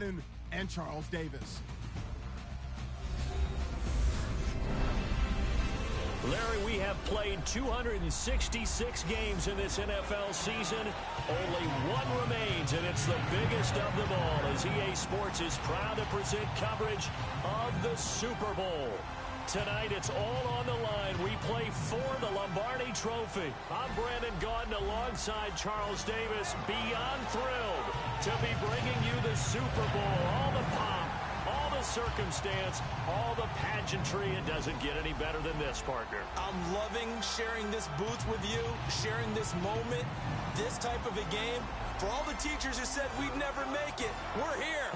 and Charles Davis. Larry, we have played 266 games in this NFL season. Only one remains, and it's the biggest of them all, as EA Sports is proud to present coverage of the Super Bowl. Tonight, it's all on the line. We play for the Lombardi Trophy. I'm Brandon Gaudin alongside Charles Davis. Beyond thrilled to be bringing you the Super Bowl. All the pomp, all the circumstance, all the pageantry. It doesn't get any better than this, partner. I'm loving sharing this booth with you, sharing this moment, this type of a game. For all the teachers who said we'd never make it, we're here.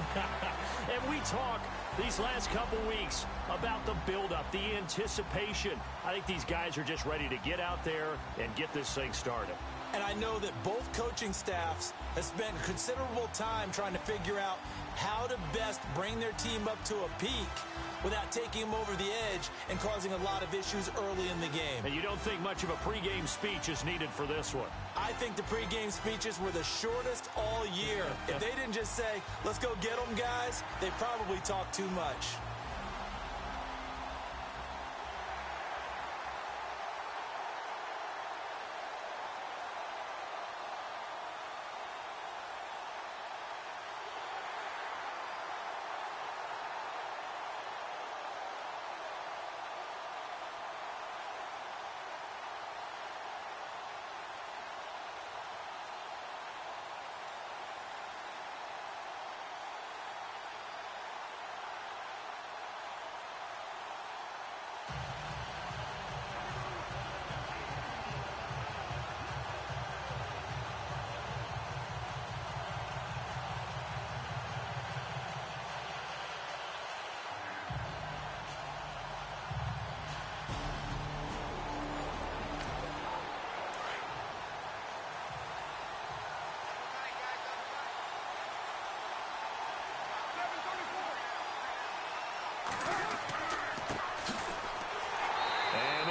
And we talk these last couple weeks about the buildup, the anticipation. I think these guys are just ready to get out there and get this thing started. And I know that both coaching staffs have spent considerable time trying to figure out how to best bring their team up to a peak without taking them over the edge and causing a lot of issues early in the game. And you don't think much of a pregame speech is needed for this one? I think the pregame speeches were the shortest all year. If they didn't just say, let's go get them, guys, they probably talked too much.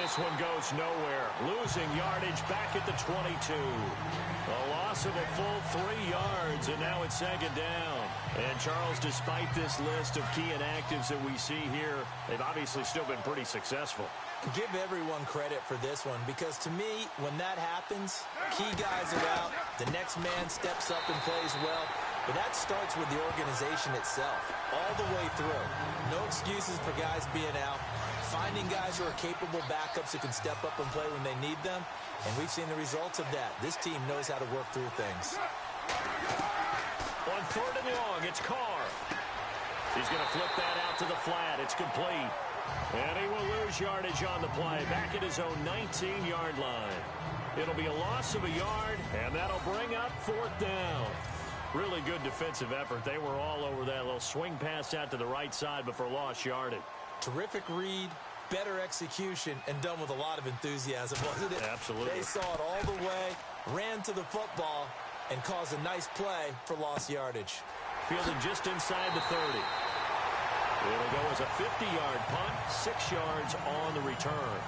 This one goes nowhere. Losing yardage back at the 22. A loss of a full 3 yards, and now it's second down. And Charles, despite this list of key inactives that we see here, they've obviously still been pretty successful. Give everyone credit for this one, because to me, when that happens, key guys are out, the next man steps up and plays well, but that starts with the organization itself, all the way through. No excuses for guys being out, finding guys who are capable backups who can step up and play when they need them, and we've seen the results of that. This team knows how to work through things. On 3rd and long, it's Carr. He's going to flip that out to the flat. It's complete. And he will lose yardage on the play, back at his own 19-yard line. It'll be a loss of a yard, and that'll bring up 4th down. Really good defensive effort. They were all over that little swing pass out to the right side before lost yardage. Terrific read, better execution, and done with a lot of enthusiasm, wasn't it? Absolutely. They saw it all the way, ran to the football, and caused a nice play for lost yardage. Fielding just inside the 30. It'll go as a 50-yard punt, 6 yards on the return.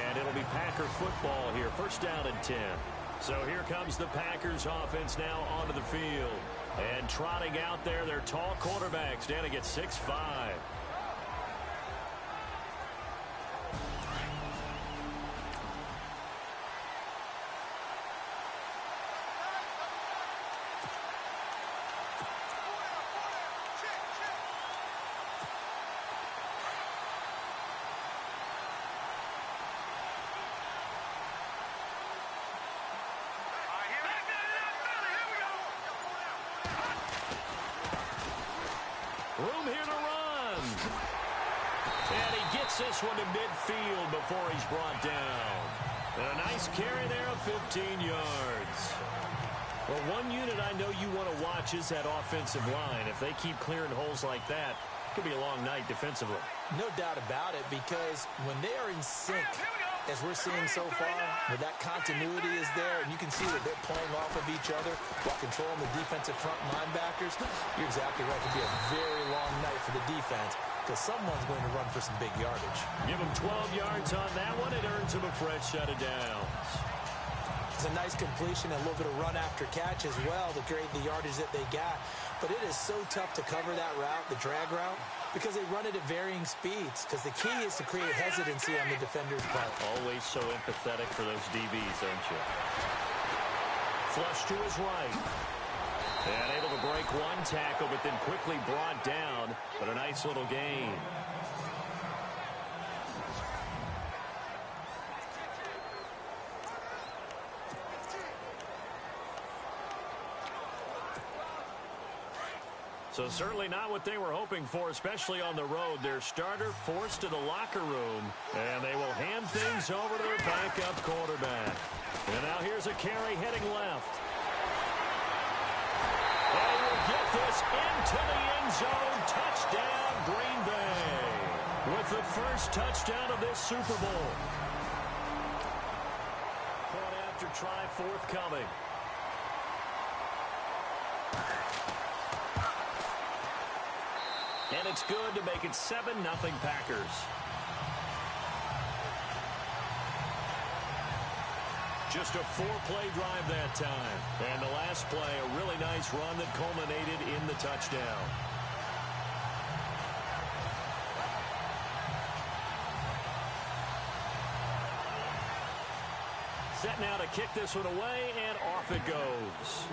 And it'll be Packer football here, 1st down and 10. So here comes the Packers offense now onto the field. And trotting out there, their tall quarterback standing at 6'5". Room here to run. And he gets this one to midfield before he's brought down. And a nice carry there of 15 yards. Well, one unit I know you want to watch is that offensive line. If they keep clearing holes like that, it could be a long night defensively. No doubt about it, because when they are in sync, as we're seeing so far, where that continuity is there, and you can see that they're playing off of each other while controlling the defensive front linebackers, you're exactly right. It could be a very long night for the defense, because someone's going to run for some big yardage. Give them 12 yards on that one. It earns them a fresh set of downs. It's a nice completion and a little bit of run after catch as well to create the yardage that they got. but it is so tough to cover that route, the drag route, because they run it at varying speeds, because the key is to create hesitancy on the defender's part. Always so empathetic for those DBs, aren't you? Flush to his right. And able to break one tackle, but then quickly brought down. But a nice little gain. So certainly not what they were hoping for, especially on the road. Their starter forced to the locker room, and they will hand things over to their backup quarterback. And now here's a carry heading left. They will get this into the end zone. Touchdown, Green Bay, with the first touchdown of this Super Bowl. Point after try forthcoming. And it's good to make it 7-0 Packers. Just a 4-play drive that time. And the last play, a really nice run that culminated in the touchdown. Set now to kick this one away, and off it goes.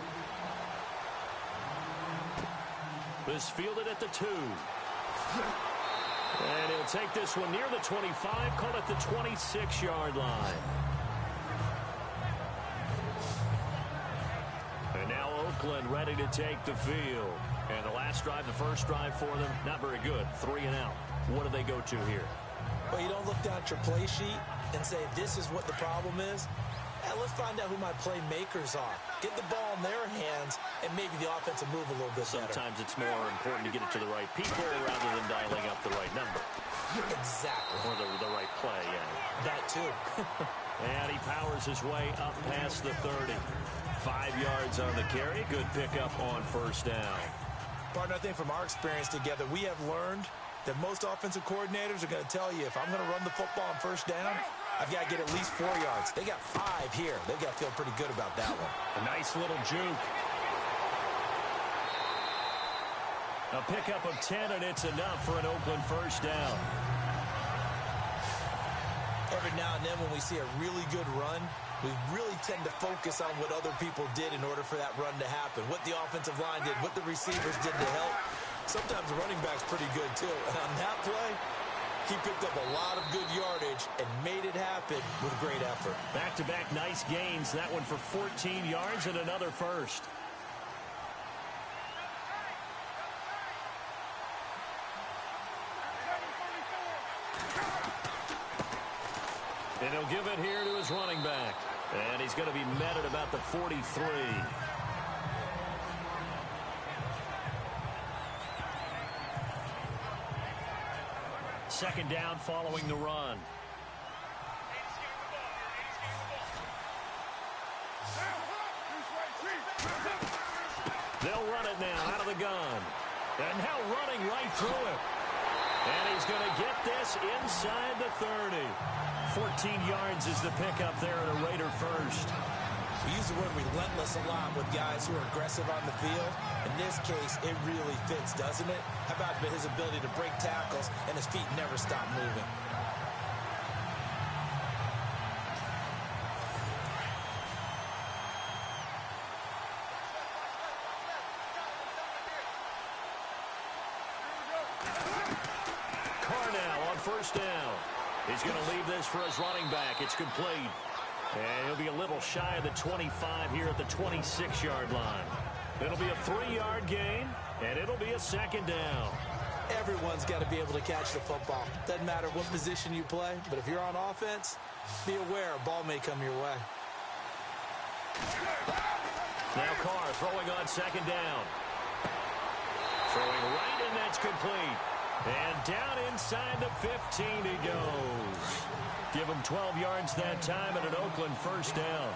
This fielded at the 2. And he'll take this one near the 25, call it the 26-yard line. And now Oakland ready to take the field. And the last drive, the first drive for them, not very good. 3 and out. What do they go to here? Well, you don't look down at your play sheet and say, this is what the problem is. Let's find out who my playmakers are. Get the ball in their hands, and maybe the offense will move a little bit better. Sometimes it's more important to get it to the right people rather than dialing up the right number. Exactly. Or the right play, yeah. That too. And he powers his way up past the 30. 5 yards on the carry. Good pickup on first down. Partner, I think from our experience together, we have learned that most offensive coordinators are going to tell you, if I'm going to run the football on first down, I've got to get at least 4 yards. They got 5 here. They've got to feel pretty good about that one. A nice little juke. A pickup of 10, and it's enough for an Oakland first down. Every now and then when we see a really good run, we really tend to focus on what other people did in order for that run to happen, what the offensive line did, what the receivers did to help. Sometimes the running back's pretty good, too. And on that play, he picked up a lot of good yardage and made it happen with great effort. Back-to-back nice gains. That one for 14 yards and another first. And he'll give it here to his running back. And he's going to be met at about the 43. Second down following the run. They'll run it now out of the gun. And now running right through it. And he's going to get this inside the 30. 14 yards is the pickup there at a Raider first. We use the word relentless a lot with guys who are aggressive on the field. In this case, it really fits, doesn't it? How about his ability to break tackles and his feet never stop moving? Carnell on first down. He's going to leave this for his running back. It's complete. And he'll be a little shy of the 25 here at the 26-yard line. It'll be a 3-yard gain, and it'll be a second down. Everyone's got to be able to catch the football. Doesn't matter what position you play, but if you're on offense, be aware a ball may come your way. Now Carr throwing on second down. Throwing right, and that's complete. And down inside the 15 he goes. Give him 12 yards that time at an Oakland first down.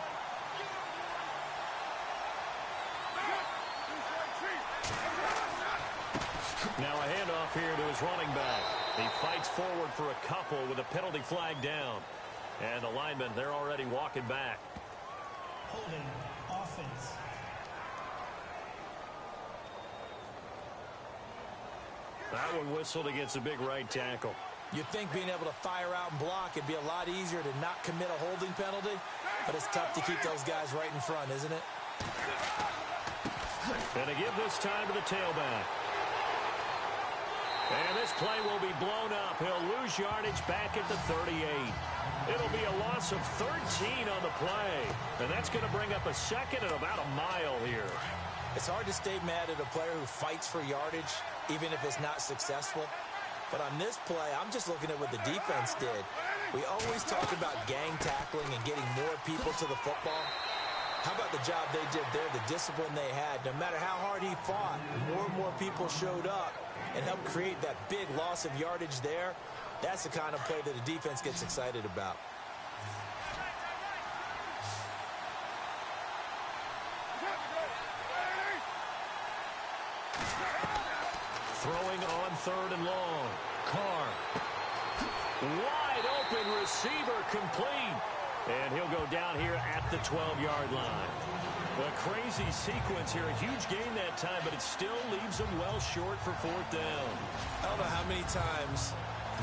Now a handoff here to his running back. He fights forward for a couple with a penalty flag down. And the linemen, they're already walking back. Holding offense. That one whistled against a big right tackle. You'd think being able to fire out and block, it'd be a lot easier to not commit a holding penalty, but it's tough to keep those guys right in front, isn't it? And to give this time to the tailback. And this play will be blown up. He'll lose yardage back at the 38. It'll be a loss of 13 on the play. And that's going to bring up a second and about a mile here. It's hard to stay mad at a player who fights for yardage, even if it's not successful. But on this play, I'm just looking at what the defense did. We always talk about gang tackling and getting more people to the football. How about the job they did there, the discipline they had? No matter how hard he fought, more and more people showed up and helped create that big loss of yardage there. That's the kind of play that the defense gets excited about. Throwing on 3rd and long. Carr. Wide open receiver complete. And he'll go down here at the 12-yard line. A crazy sequence here. A huge gain that time, but it still leaves him well short for 4th down. I don't know how many times,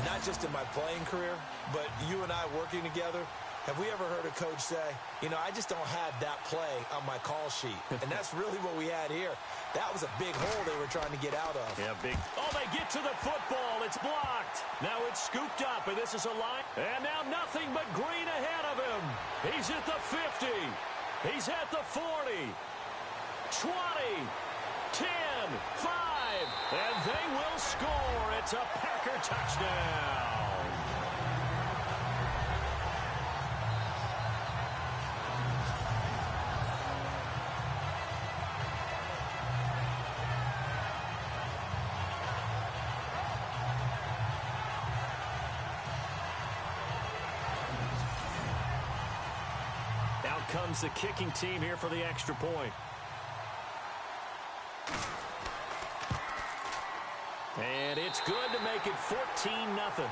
not just in my playing career, but you and I working together, have we ever heard a coach say, you know, I just don't have that play on my call sheet. And that's really what we had here. That was a big hole they were trying to get out of. Yeah, big. Oh, they get to the football. It's blocked. Now it's scooped up, and this is a line. And now nothing but green ahead of him. He's at the 50. He's at the 40. 20. 10. 5. And they will score. It's a Packer touchdown. Comes the kicking team here for the extra point. And it's good to make it 14-0.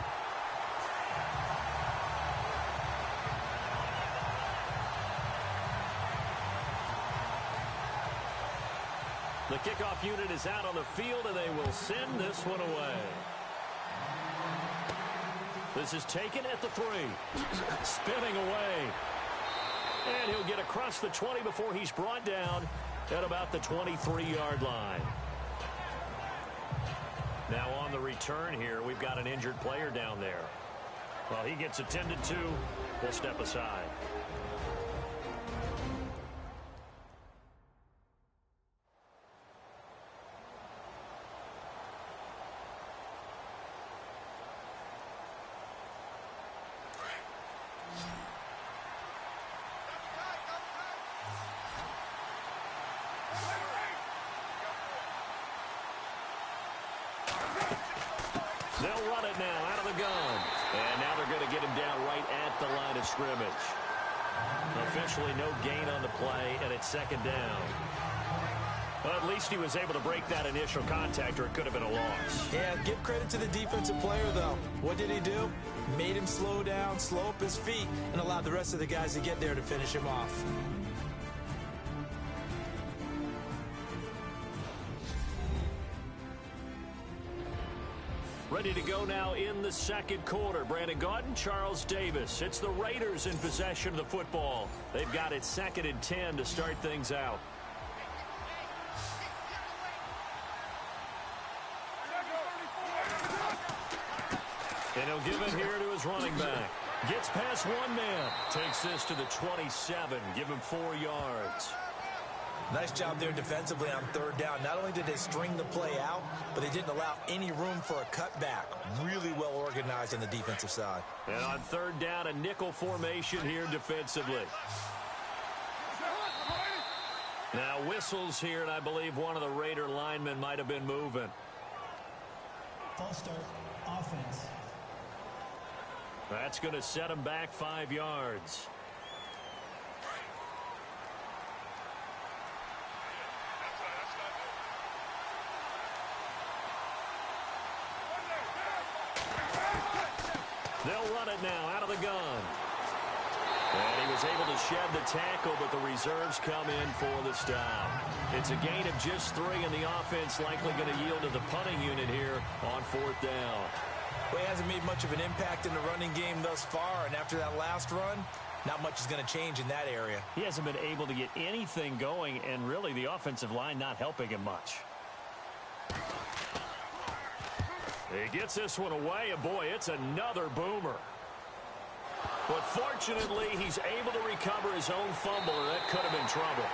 The kickoff unit is out on the field, and they will send this one away. This is taken at the 3. Spinning away. And he'll get across the 20 before he's brought down at about the 23-yard line. Now on the return here, we've got an injured player down there. Well, he gets attended to. We'll step aside. They'll run it now out of the gun. And now they're going to get him down right at the line of scrimmage. Officially no gain on the play, and it's 2nd down. Well, at least he was able to break that initial contact, or it could have been a loss. Yeah, give credit to the defensive player, though. What did he do? Made him slow down, slow up his feet, and allowed the rest of the guys to get there to finish him off. Ready to go now in the 2nd quarter. Brandon Gaudin, Charles Davis. It's the Raiders in possession of the football. They've got it 2nd and 10 to start things out. And he'll give it here to his running back. Gets past one man. Takes this to the 27. Give him 4 yards. Nice job there defensively on 3rd down. Not only did they string the play out, but they didn't allow any room for a cutback. Really well organized on the defensive side. And on 3rd down, a nickel formation here defensively. Now whistles here, and I believe one of the Raider linemen might have been moving. False start, offense. That's going to set him back 5 yards. They'll run it now out of the gun. And he was able to shed the tackle, but the reserves come in for the stop. It's a gain of just 3, and the offense likely going to yield to the punting unit here on 4th down. Well, he hasn't made much of an impact in the running game thus far, and after that last run, not much is going to change in that area. He hasn't been able to get anything going, and really the offensive line not helping him much. He gets this one away, and boy, it's another boomer. But fortunately, he's able to recover his own fumble, or that could have been trouble.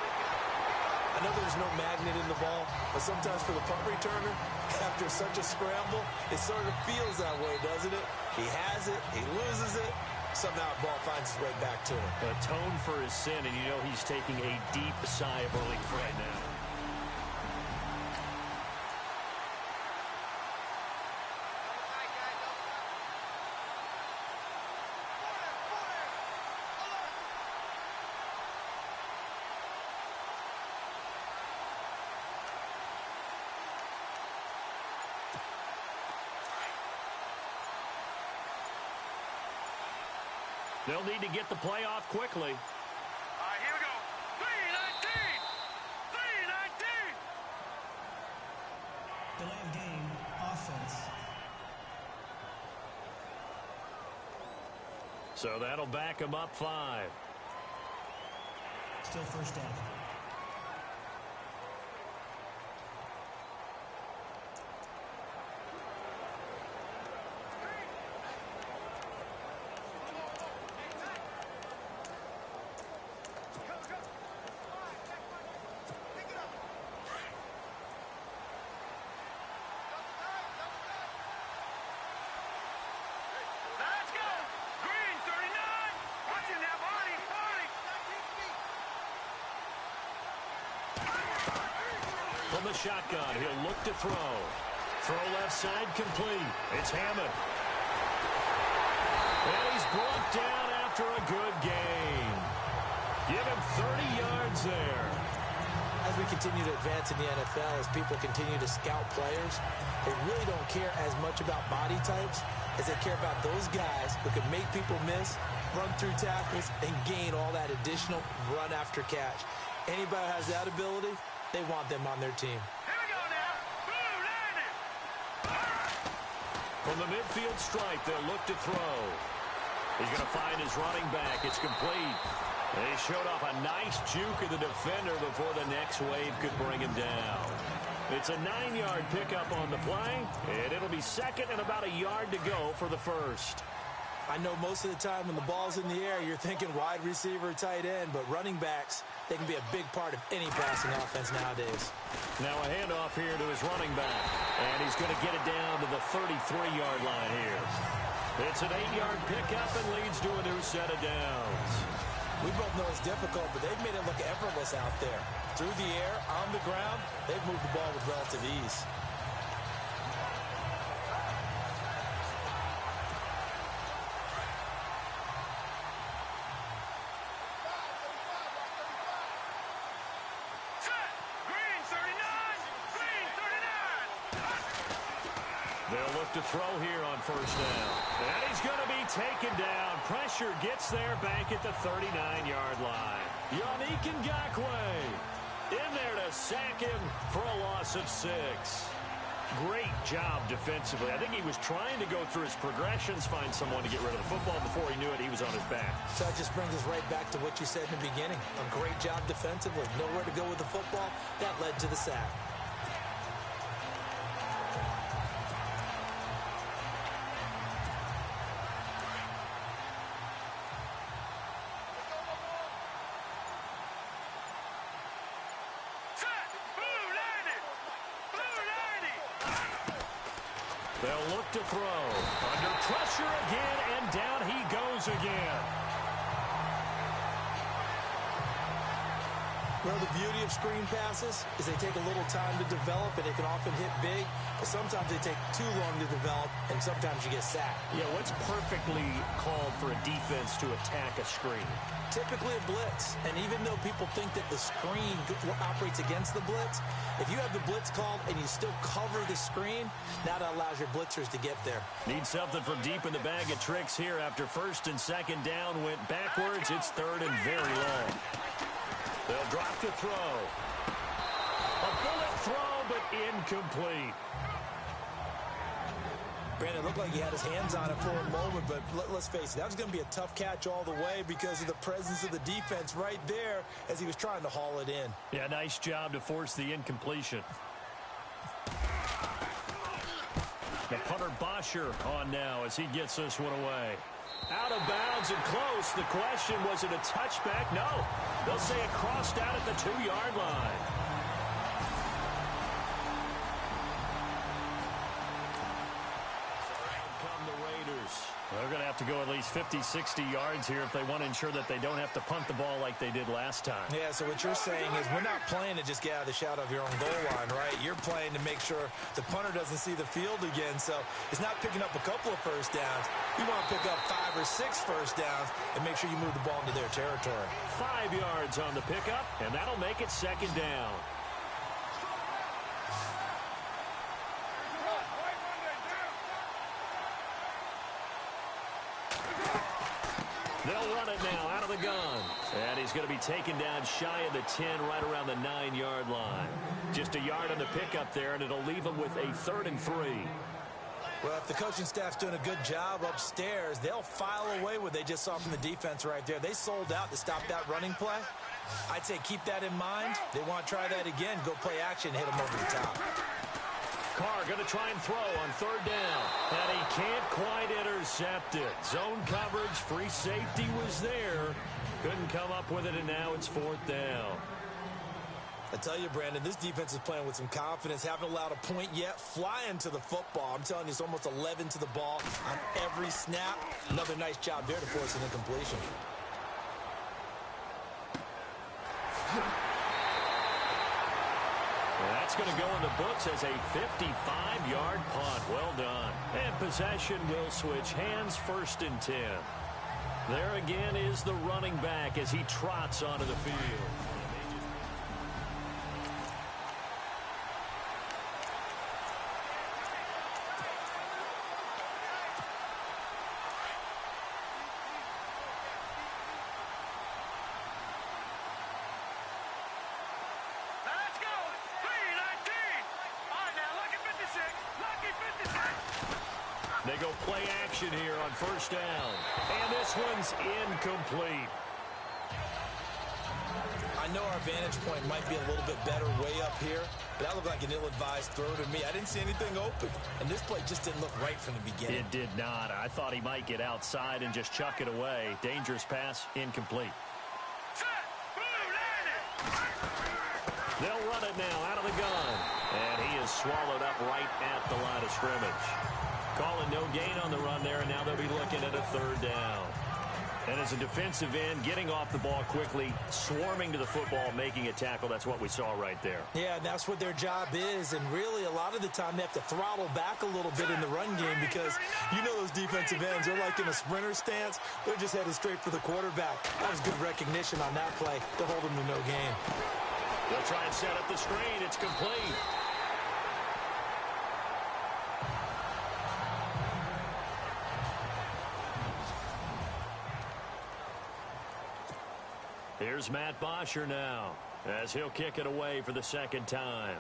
I know there's no magnet in the ball, but sometimes for the punt returner, after such a scramble, it sort of feels that way, doesn't it? He has it, he loses it, somehow the ball finds its way back to him. Atone for his sin, and you know he's taking a deep sigh of relief right now. They'll need to get the play off quickly. All right, here we go. 3-19! 3-19! Delay of game, offense. So that'll back him up 5. Still first down. Let's go! Green, 39! Watching that body! From the shotgun, he'll look to throw. Throw left side complete. It's Hammond. And he's brought down after a good gain. Give him 30 yards there. As we continue to advance in the NFL, as people continue to scout players, they really don't care as much about body types as they care about those guys who can make people miss, run through tackles, and gain all that additional run after catch. Anybody who has that ability, they want them on their team. Here we go now! Blue landed! From the midfield stripe, they'll look to throw. He's going to find his running back. It's complete. They showed off a nice juke of the defender before the next wave could bring him down. It's a 9-yard pickup on the play, and it'll be second and about a yard to go for the first. I know most of the time when the ball's in the air, you're thinking wide receiver, tight end, but running backs, they can be a big part of any passing offense nowadays. Now a handoff here to his running back, and he's going to get it down to the 33-yard line here. It's an 8-yard pickup and leads to a new set of downs. We both know it's difficult, but they've made it look effortless out there. Through the air, on the ground, they've moved the ball with relative ease. Set! Green, 39! Green, 39! They'll look to throw here on first down. And he's going to be taken down. Pressure gets there back at the 39-yard line. Yannick Ngakoue in there to sack him for a loss of 6. Great job defensively. I think he was trying to go through his progressions, find someone to get rid of the football. Before he knew it, he was on his back. So that just brings us right back to what you said in the beginning. A great job defensively. Nowhere to go with the football. That led to the sack. Set! Blue landed! Blue landed! They'll look to throw. Under pressure again, and down he goes again. Well, the beauty of screen passes is they take a little time to develop, and they can often hit big, but sometimes they take too long to develop, and sometimes you get sacked. Yeah, what's perfectly called for a defense to attack a screen? Typically a blitz, and even though people think that the screen operates against the blitz, if you have the blitz called and you still cover the screen, now that allows your blitzers to get there. Need something from deep in the bag of tricks here after first and second down went backwards. It's third and very long. They'll drop to throw. A bullet throw, but incomplete. Brandon, it looked like he had his hands on it for a moment, but let's face it, that was going to be a tough catch all the way because of the presence of the defense right there as he was trying to haul it in. Yeah, nice job to force the incompletion. The punter Bosher on now as he gets this one away. Out of bounds and close. The question, was it a touchback? No. They'll say it crossed out at the 2-yard line. Come the Raiders. They're going to have to go at least 50, 60 yards here if they want to ensure that they don't have to punt the ball like they did last time. Yeah, so what you're saying is we're not playing to just get out of the shadow of your own goal line, right? You're playing to make sure the punter doesn't see the field again. So it's not picking up a couple of first downs. You want to pick up 5 or 6 first downs and make sure you move the ball into their territory. 5 yards on the pickup, and that'll make it second down. They'll run it now out of the gun. And he's going to be taken down shy of the 10, right around the 9-yard line. Just a yard on the pickup there, and it'll leave him with a 3rd and 3. Well, if the coaching staff's doing a good job upstairs, they'll file away what they just saw from the defense right there. They sold out to stop that running play. I'd say keep that in mind. They want to try that again. Go play action, hit them over the top. Carr going to try and throw on 3rd down. And he can't quite intercept it. Zone coverage, free safety was there. Couldn't come up with it, and now it's 4th down. I tell you, Brandon, this defense is playing with some confidence. Haven't allowed a point yet. Flying to the football. I'm telling you, it's almost 11 to the ball on every snap. Another nice job there to force an incompletion. That's going to go in the books as a 55-yard punt. Well done. And possession will switch hands, 1st and 10. There again is the running back as he trots onto the field. They go play action here on 1st down. And this one's incomplete. I know our vantage point might be a little bit better way up here, but that looked like an ill-advised throw to me. I didn't see anything open, and this play just didn't look right from the beginning. It did not. I thought he might get outside and just chuck it away. Dangerous pass, incomplete. They'll run it now out of the gun. And he is swallowed up right at the line of scrimmage. Calling no gain on the run there, and now they'll be looking at a 3rd down. And as a defensive end, getting off the ball quickly, swarming to the football, making a tackle, that's what we saw right there. Yeah, and that's what their job is, and really a lot of the time they have to throttle back a little bit in the run game because you know those defensive ends, they're like in a sprinter stance. They're just headed straight for the quarterback. That was good recognition on that play to hold them to no gain. They'll try and set up the screen. It's complete. Here's Matt Bosher now as he'll kick it away for the 2nd time.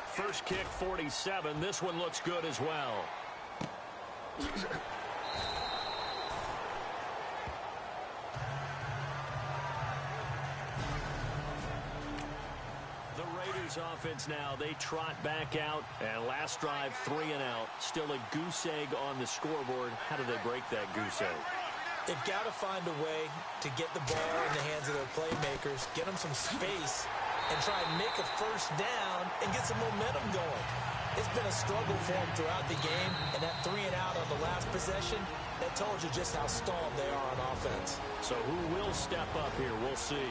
First kick, 47. This one looks good as well. Offense now, they trot back out, and last drive 3 and out. Still a goose egg on the scoreboard. How do they break that goose egg? They've got to find a way to get the ball in the hands of their playmakers, get them some space, and try and make a 1st down and get some momentum going. It's been a struggle for them throughout the game, and that 3 and out on the last possession, that told you just how stalled they are on offense. So who will step up here? We'll see.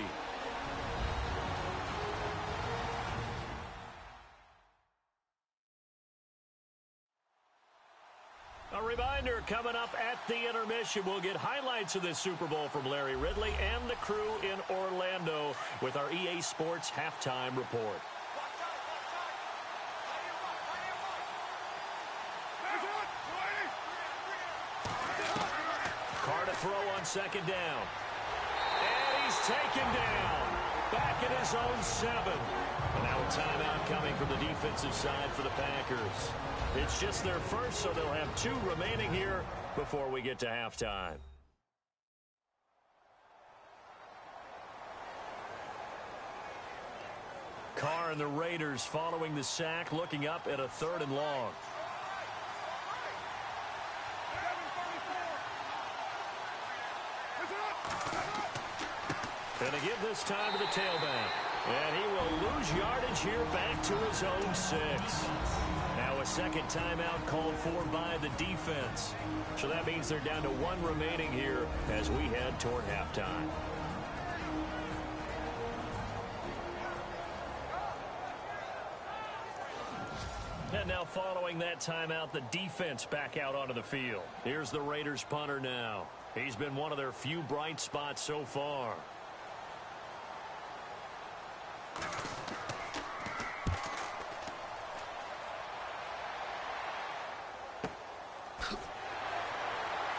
A reminder, coming up at the intermission, we'll get highlights of this Super Bowl from Larry Ridley and the crew in Orlando with our EA Sports Halftime Report. Carr to throw on 2nd down. And he's taken down. back in his own 7. And now a timeout coming from the defensive side for the Packers. It's just their first, so they'll have 2 remaining here before we get to halftime. Carr and the Raiders following the sack, looking up at a 3rd and long. Going to give this time to the tailback. And he will lose yardage here back to his own 6. Now a second timeout called for by the defense. So that means they're down to 1 remaining here as we head toward halftime. And now following that timeout, the defense back out onto the field. Here's the Raiders punter now. He's been one of their few bright spots so far.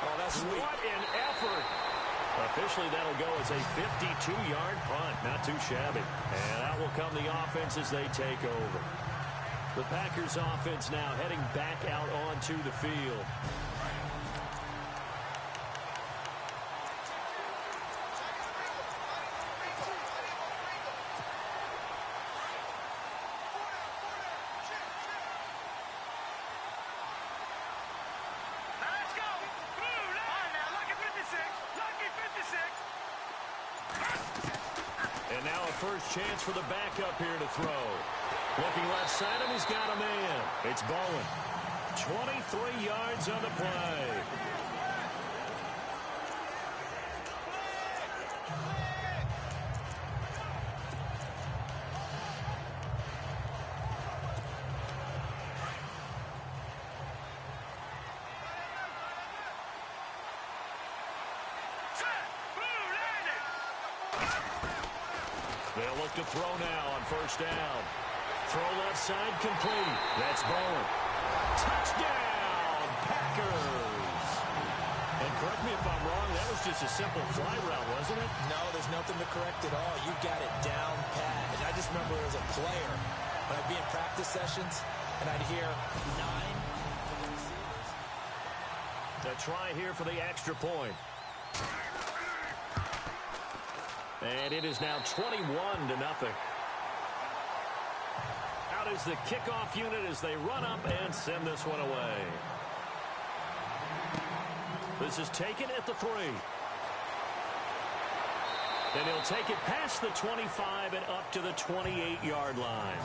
Oh, that's sweet. What an effort. Officially, that'll go as a 52-yard punt. Not too shabby. And that will come the offense as they take over. The Packers offense now heading back out onto the field. Let's go. Blue line now. Lucky 56. Lucky 56. And now a first chance for the backup here to throw. Looking left side, and he's got a man. It's Bowen. 23 yards on the play. They'll look to throw now on first down. Throw left side complete. That's Bowen. Touchdown, Packers. And correct me if I'm wrong, that was just a simple fly route, wasn't it? No, there's nothing to correct at all. You got it down pat. And I just remember as a player, when I'd be in practice sessions, and I'd hear 9 for the receivers. A try here for the extra point. And it is now 21-0. Out is the kickoff unit as they run up and send this one away. This is taken at the 3. Then he'll take it past the 25 and up to the 28-yard line.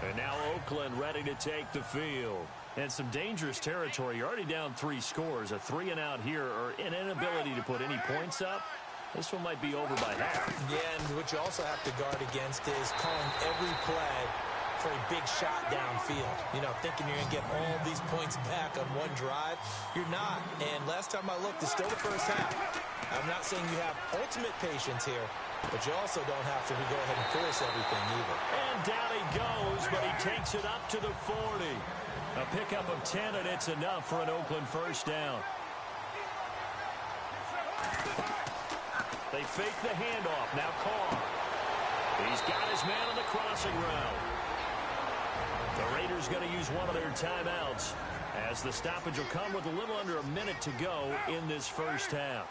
And now Oakland ready to take the field. And some dangerous territory. You're already down 3 scores. A 3-and-out here, or an inability to put any points up. This one might be over by half. Yeah, and what you also have to guard against is calling every play for a big shot downfield. You know, thinking you're going to get all these points back on one drive. You're not. And last time I looked, it's still the first half. I'm not saying you have ultimate patience here, but you also don't have to go ahead and force everything either. And down he goes, but he takes it up to the 40. A pickup of 10, and it's enough for an Oakland first down. They fake the handoff. Now Carr. He's got his man on the crossing route. The Raiders going to use one of their timeouts as the stoppage will come with a little under a minute to go in this first half.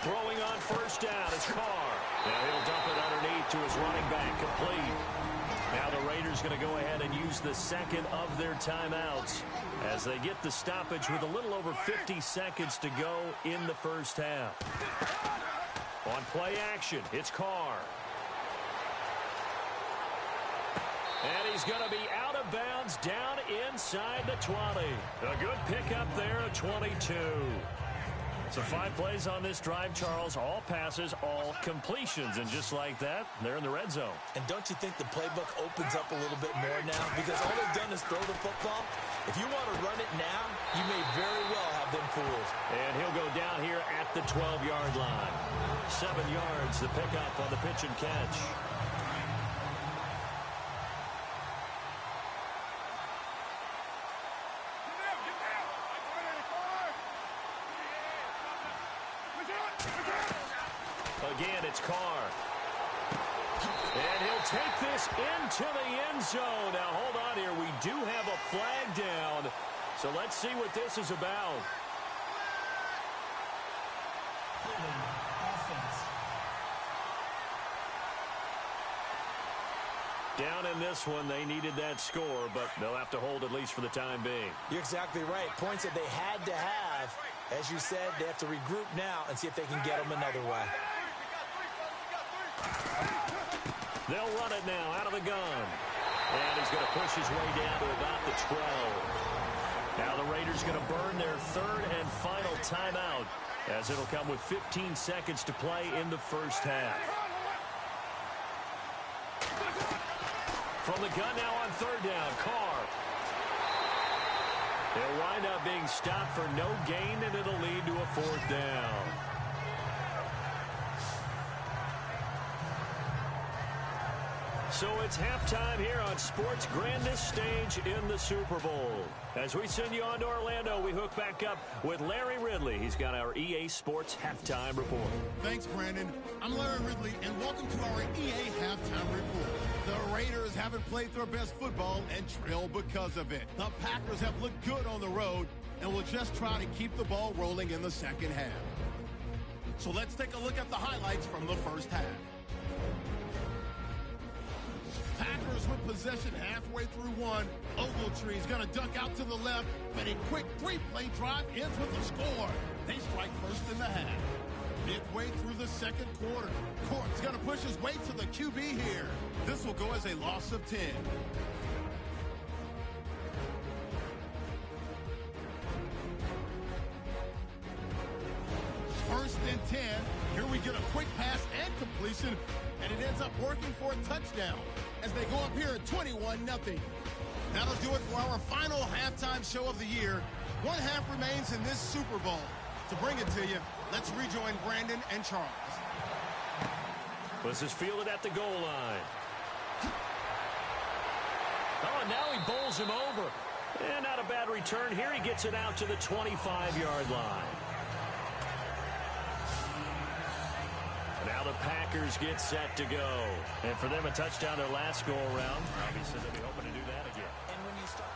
Throwing on first down is Carr. Now he'll dump it underneath to his running back, complete. Now the Raiders going to go ahead and use the second of their timeouts as they get the stoppage with a little over 50 seconds to go in the first half. On play action, it's Carr. And he's going to be out of bounds down inside the 20. A good pickup there at 22. So 5 plays on this drive, Charles. All passes, all completions. And just like that, they're in the red zone. And don't you think the playbook opens up a little bit more now? Because all they've done is throw the football. If you want to run it now, you may very well have them fooled. And he'll go down here at the 12-yard line. 7 yards, the pickup on the pitch and catch. Again, it's Carr. And he'll take this into the end zone. Now, hold on here. We do have a flag down. So let's see what this is about. Offense. Down in this one, they needed that score, but they'll have to hold at least for the time being. You're exactly right. Points that they had to have. As you said, they have to regroup now and see if they can get them another way. They'll run it now out of the gun. And he's going to push his way down to about the 12. Now the Raiders going to burn their third and final timeout, as it'll come with 15 seconds to play in the first half. From the gun now on third down, Carr. They'll wind up being stopped for no gain, and it'll lead to a fourth down. So it's halftime here on sports' grandest stage in the Super Bowl. As we send you on to Orlando, we hook back up with Larry Ridley. He's got our EA Sports Halftime Report. Thanks, Brandon. I'm Larry Ridley, and welcome to our EA Halftime Report. The Raiders haven't played their best football and trail because of it. The Packers have looked good on the road and will just try to keep the ball rolling in the second half. So let's take a look at the highlights from the first half. Packers with possession halfway through one. Ogletree's going to duck out to the left, but a quick three-play drive ends with a score. They strike first in the half. Midway through the second quarter, Court's going to push his way to the QB here. This will go as a loss of 10. First and 10. Here we get a quick pass and completion, and it ends up working for a touchdown as they go up here at 21-0. That'll do it for our final halftime show of the year. One half remains in this Super Bowl. To bring it to you, let's rejoin Brandon and Charles. This is fielded at the goal line. Oh, and now he bowls him over. And not a bad return here. He gets it out to the 25-yard line. Now the Packers get set to go. And for them, a touchdown their last go-around. Obviously, they'll be hoping to do that again. And when you start...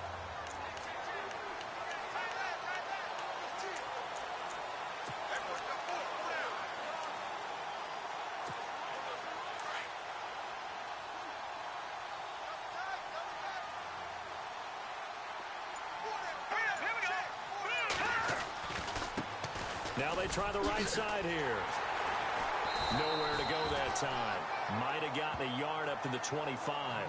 Now they try the right side here. Nowhere to go that time. Might have gotten a yard up to the 25.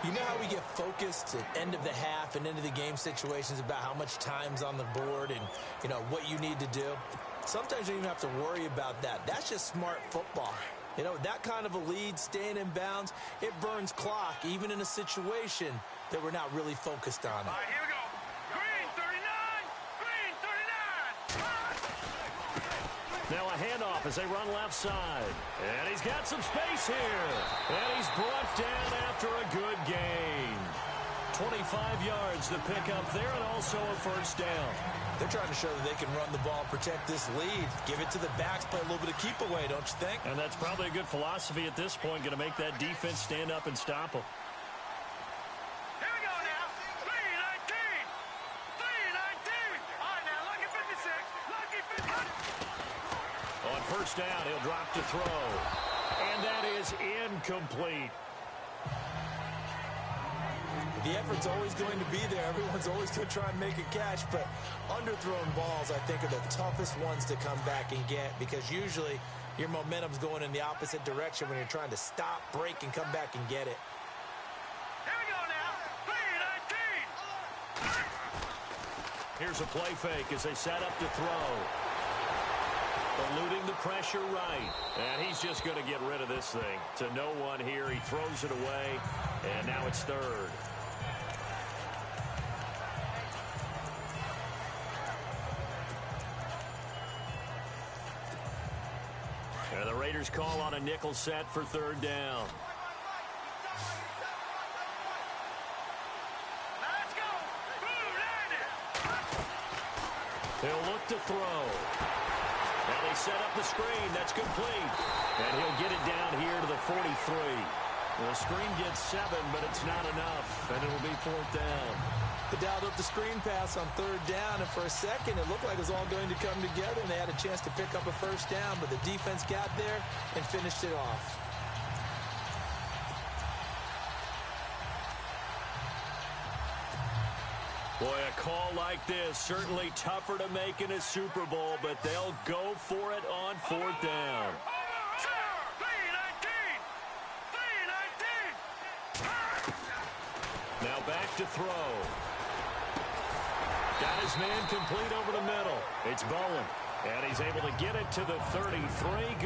You know how we get focused at end of the half and into the game situations about how much time's on the board and, you know, what you need to do? Sometimes you don't even have to worry about that. That's just smart football. You know, that kind of a lead, staying in bounds, it burns clock, even in a situation that we're not really focused on it. All right, here we go. Green 39! Green 39! Now a handoff as they run left side. And he's got some space here. And he's brought down after a good gain. 25 yards to pick up there, and also a first down. They're trying to show that they can run the ball, protect this lead, give it to the backs, play a little bit of keep away, don't you think? And that's probably a good philosophy at this point, going to make that defense stand up and stop them. Here we go now. 319! 319! All right, now, lucky 56. Lucky 50. On first down, he'll drop to throw. And that is incomplete. The effort's always going to be there. Everyone's always going to try and make a catch, but underthrown balls, I think, are the toughest ones to come back and get because usually your momentum's going in the opposite direction when you're trying to stop, break, and come back and get it. Here we go now. 319! Here's a play fake as they set up to throw. Eluding the pressure right. And he's just going to get rid of this thing. To no one here. He throws it away, and now it's third. And the Raiders call on a nickel set for third down. Let's go! Blue landed! He'll look to throw. And They set up the screen. That's complete. And he'll get it down here to the 43. The screen gets 7, but it's not enough, and it'll be 4th down. They dialed up the screen pass on 3rd down, and for a second it looked like it was all going to come together, and they had a chance to pick up a 1st down, but the defense got there and finished it off. Boy, a call like this, certainly tougher to make in a Super Bowl, but they'll go for it on 4th down. Now back to throw. Got his man complete over the middle. It's Bowen. And he's able to get it to the 33.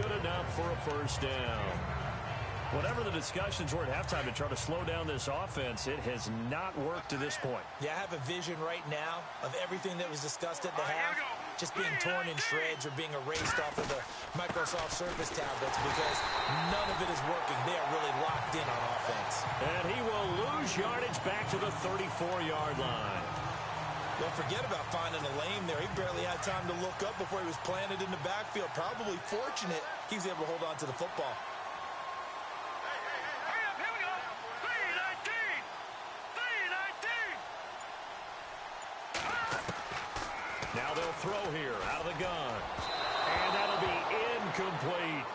Good enough for a 1st down. Whatever the discussions were at halftime to try to slow down this offense, it has not worked to this point. Yeah, I have a vision right now of everything that was discussed at the half just being torn in shreds or being erased off of the Microsoft Surface tablets because none of it is working. They are really locked in on offense. And he will lose yardage back to the 34-yard line. Don't forget about finding a lane there. He barely had time to look up before he was planted in the backfield. Probably fortunate he was able to hold on to the football. Now they'll throw here out of the gun. And that'll be incomplete.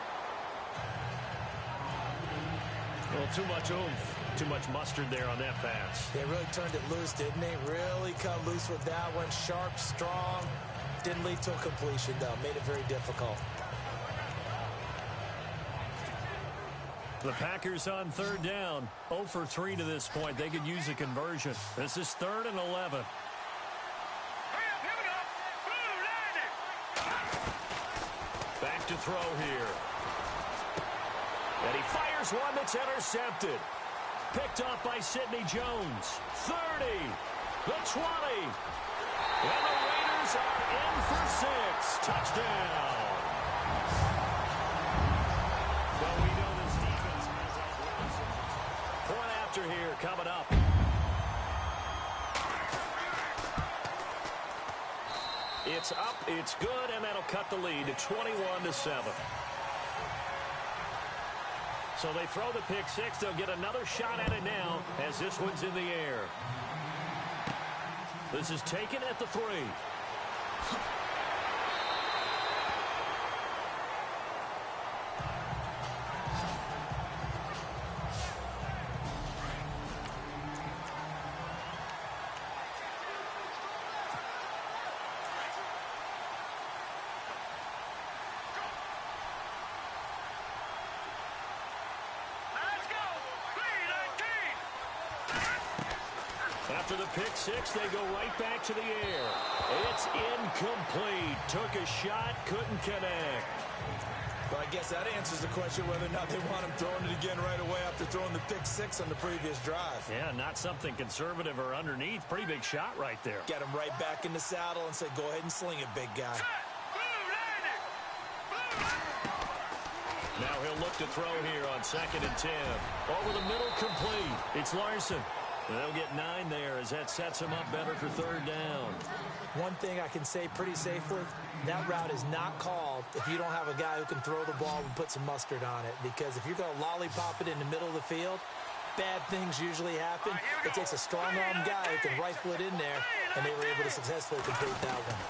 Well, too much oomph. Too much mustard there on that pass. They really turned it loose, didn't they? Really cut loose with that one. Sharp, strong. Didn't lead to a completion, though. Made it very difficult. The Packers on 3rd down. 0 for 3 to this point. They could use a conversion. This is 3rd and 11. Back to throw here. And he fires one that's intercepted. Picked off by Sidney Jones. 30. The 20. And the Raiders are in for 6. Touchdown. Well, we know this defense has athleticism. Point after here coming up. It's up, it's good, and that'll cut the lead to 21-7. So they throw the pick 6. They'll get another shot at it now as this one's in the air. This is taken at the 3. After the pick 6, they go right back to the air. It's incomplete. Took a shot, couldn't connect. Well, I guess that answers the question whether or not they want him throwing it again right away after throwing the pick 6 on the previous drive. Yeah, not something conservative or underneath. Pretty big shot right there. Get him right back in the saddle and say, go ahead and sling it, big guy. Now he'll look to throw here on 2nd and 10. Over the middle, complete. It's Larson. They'll get 9 there as that sets him up better for 3rd down. One thing I can say pretty safely, that route is not called if you don't have a guy who can throw the ball and put some mustard on it. Because if you're going to lollipop it in the middle of the field, bad things usually happen. It takes a strong-arm guy who can rifle it in there, and they were able to successfully complete that one.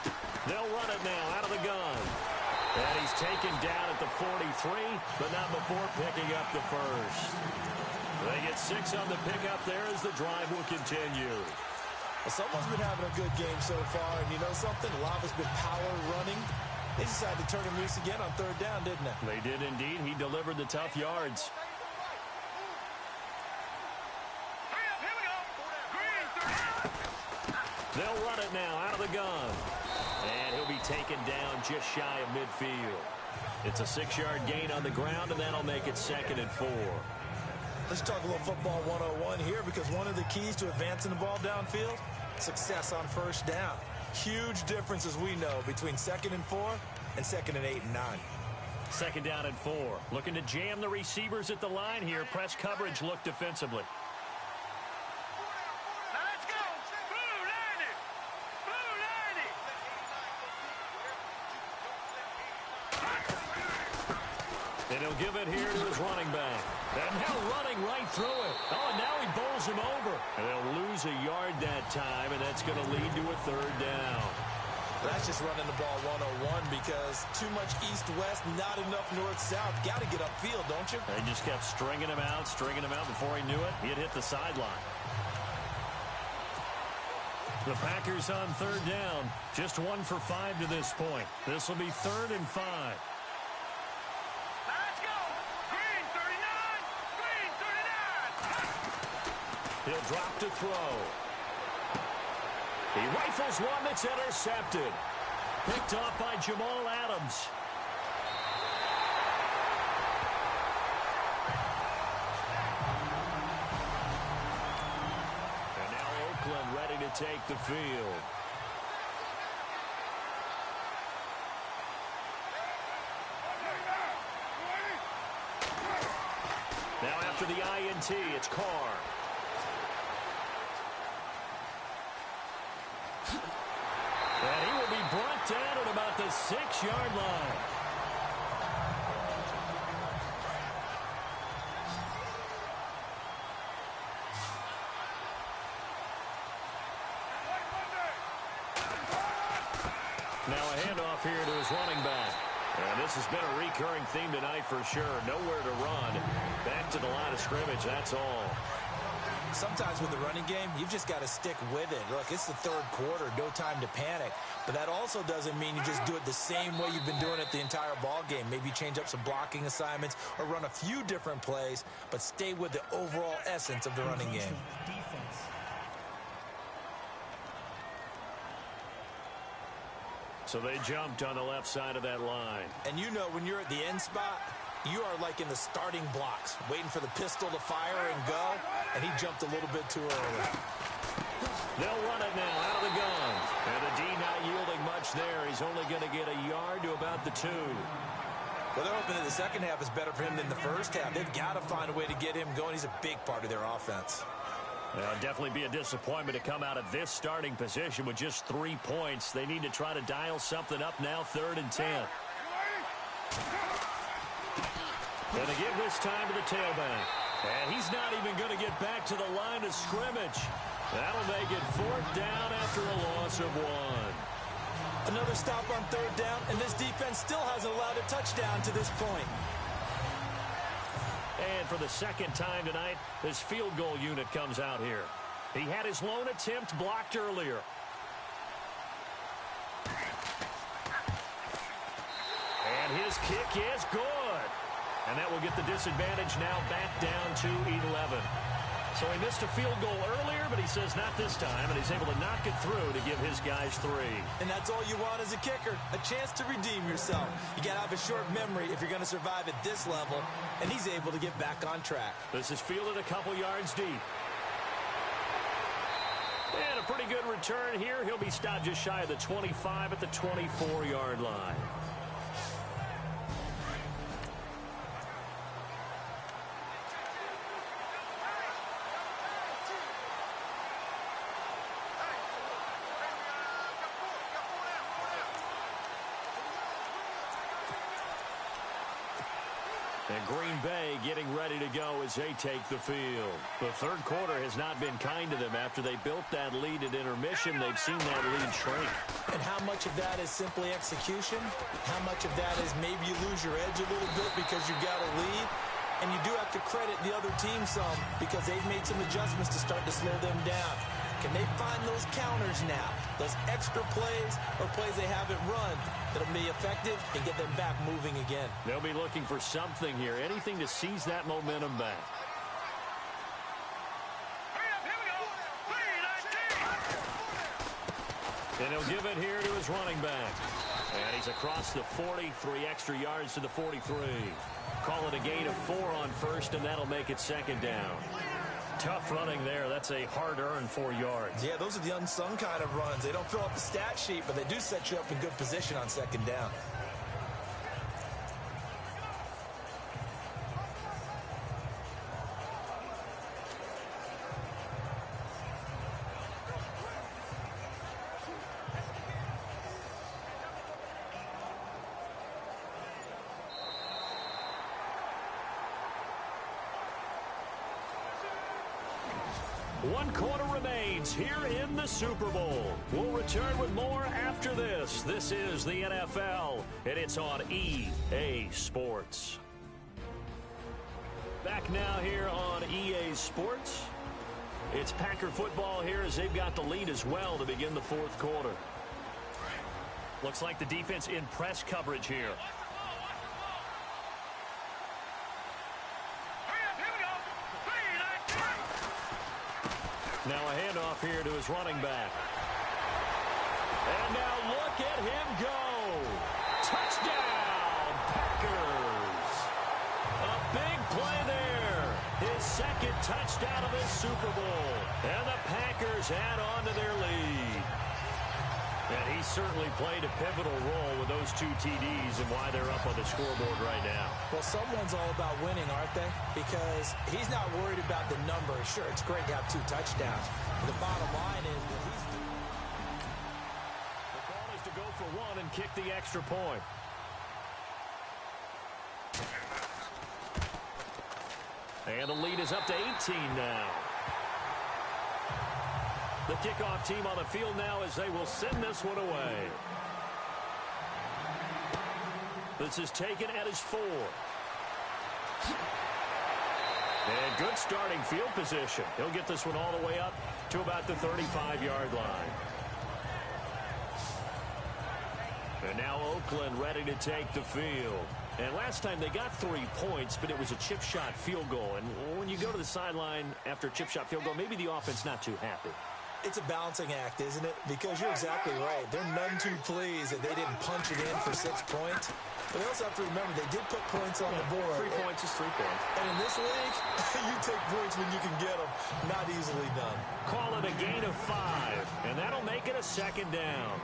They'll run it now out of the gun. And he's taken down at the 43, but not before picking up the 1st. They get 6 on the pickup there as the drive will continue. Well, someone's been having a good game so far, and you know something? A lot has been power running. They decided to turn him loose again on 3rd down, didn't they? They did indeed. He delivered the tough yards. They'll run it now out of the gun. And he'll be taken down just shy of midfield. It's a 6-yard gain on the ground, and that'll make it 2nd and 4. Let's talk a little football 101 here, because one of the keys to advancing the ball downfield, success on 1st down. Huge difference, as we know, between 2nd and 4 and 2nd and 8 and 9. 2nd down and 4. Looking to jam the receivers at the line here. Press coverage look defensively. Let's go! Blue 90! Blue 90! And he'll give it here to his running back. And now running right through it. Oh, and now he bowls him over. And they'll lose a yard that time, and that's going to lead to a third down. That's just running the ball 101 because too much east-west, not enough north-south. Got to get upfield, don't you? They just kept stringing him out before he knew it. He had hit the sideline. The Packers on third down. Just 1 for 5 to this point. This will be 3rd and 5. Let's go! Green 39! Green 39! He'll drop to throw. He rifles one that's intercepted. Picked off by Jamal Adams. And now Oakland ready to take the field. Now after the INT, it's Carr. And he will be brought down at about the 6-yard line. Now a handoff here to his running back. And this has been a recurring theme tonight for sure. Nowhere to run. Back to the line of scrimmage, that's all. Sometimes with the running game, you've just got to stick with it. Look, it's the third quarter, no time to panic. But that also doesn't mean you just do it the same way you've been doing it the entire ball game. Maybe change up some blocking assignments or run a few different plays, but stay with the overall essence of the running game. Defense. So they jumped on the left side of that line. And you know when you're at the end spot, you are like in the starting blocks, waiting for the pistol to fire and go, and he jumped a little bit too early. They'll run it now out of the gun. And the D not yielding much there. He's only going to get a yard to about the 2. Well, they're hoping that the second half is better for him than the first half. They've got to find a way to get him going. He's a big part of their offense. Well, definitely be a disappointment to come out of this starting position with just 3 points. They need to try to dial something up now, 3rd and 10. And they give this time to the tailback. And he's not even going to get back to the line of scrimmage. That'll make it 4th down after a loss of 1. Another stop on 3rd down, and this defense still hasn't allowed a touchdown to this point. And for the second time tonight, this field goal unit comes out here. He had his lone attempt blocked earlier. And his kick is good. And that will get the disadvantage now back down to 11. So he missed a field goal earlier, but he says not this time, and he's able to knock it through to give his guys 3. And that's all you want as a kicker, a chance to redeem yourself. You got to have a short memory if you're going to survive at this level, and he's able to get back on track. This is fielded a couple yards deep. And a pretty good return here. He'll be stopped just shy of the 25 at the 24-yard line. And Green Bay getting ready to go as they take the field. The third quarter has not been kind to them. After they built that lead at intermission, they've seen that lead shrink. And how much of that is simply execution? How much of that is maybe you lose your edge a little bit because you've got a lead? And you do have to credit the other team some because they've made some adjustments to start to slow them down. Can they find those counters now, those extra plays or plays they haven't run that'll be effective and get them back moving again? They'll be looking for something here, anything to seize that momentum back. Hurry up, here we go. 3-19. And he'll give it here to his running back. And he's across the 40, 3 extra yards to the 43. Call it a gain of 4 on first, and that'll make it 2nd down. Tough running there. That's a hard-earned 4 yards. Yeah, those are the unsung kind of runs. They don't fill up the stat sheet, but they do set you up in good position on 2nd down. One quarter remains here in the Super Bowl. We'll return with more after this. This is the NFL, and it's on EA Sports. Back now here on EA Sports. It's Packer football here as they've got the lead as well to begin the fourth quarter. Looks like the defense in press coverage here. Now a handoff here to his running back. And now look at him go. Touchdown, Packers. A big play there. His second touchdown of this Super Bowl. And the Packers add on to their lead. And he certainly played a pivotal role with those two TDs and why they're up on the scoreboard right now. Well, someone's all about winning, aren't they? Because he's not worried about the number. Sure, it's great to have 2 touchdowns. The bottom line is that he's... The ball is to go for 1 and kick the extra point. And the lead is up to 18 now. The kickoff team on the field now as they will send this one away. This is taken at his 4. And good starting field position. He'll get this one all the way up to about the 35-yard line. And now Oakland ready to take the field. And last time they got 3 points, but it was a chip shot field goal. And when you go to the sideline after a chip shot field goal, maybe the offense not too happy. It's a balancing act, isn't it? Because you're exactly right. They're none too pleased that they didn't punch it in for 6 points. But they also have to remember they did put points on the board. 3 points is 3 points. And in this league, you take points when you can get them. Not easily done. Call it a gain of 5, and that'll make it a second down.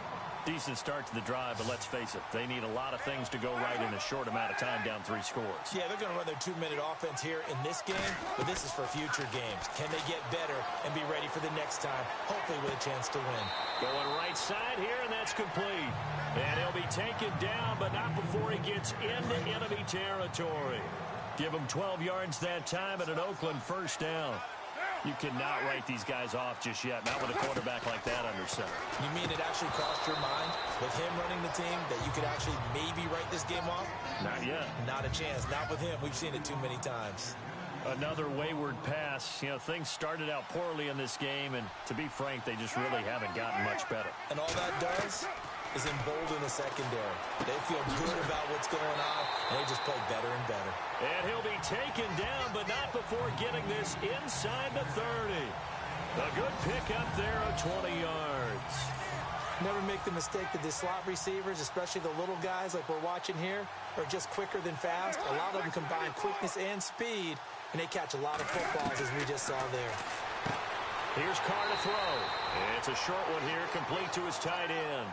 Decent start to the drive, but let's face it, they need a lot of things to go right in a short amount of time, down 3 scores. Yeah, they're going to run their 2-minute offense here in this game, but this is for future games. Can they get better and be ready for the next time, hopefully with a chance to win? Going right side here, and that's complete. And he'll be taken down, but not before he gets into enemy territory. Give him 12 yards that time and an Oakland first down. You cannot write these guys off just yet, not with a quarterback like that under center. You mean it actually crossed your mind with him running the team that you could actually maybe write this game off? Not yet. Not a chance. Not with him. We've seen it too many times. Another wayward pass. You know, things started out poorly in this game, and to be frank, they just really haven't gotten much better. And all that does is embolden the secondary. They feel good about what's going on, and they just play better and better. And he'll be taken down, but not before getting this inside the 30. A good pickup there of 20 yards. Never make the mistake that the slot receivers, especially the little guys like we're watching here, are just quicker than fast. A lot of them combine quickness and speed, and they catch a lot of footballs, as we just saw there. Here's Carr to throw. It's a short one here, complete to his tight end.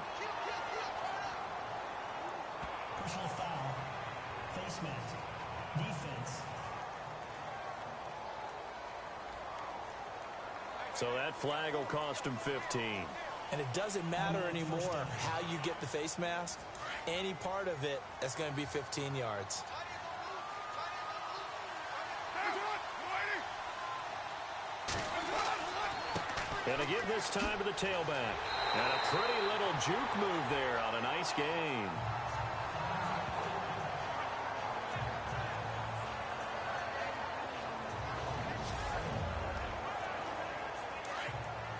Personal foul. Face mask. Defense. So that flag will cost him 15. And it doesn't matter anymore how you get the face mask. Any part of it, that's going to be 15 yards. And to give this time to the tailback. And a pretty little juke move there on a nice gain.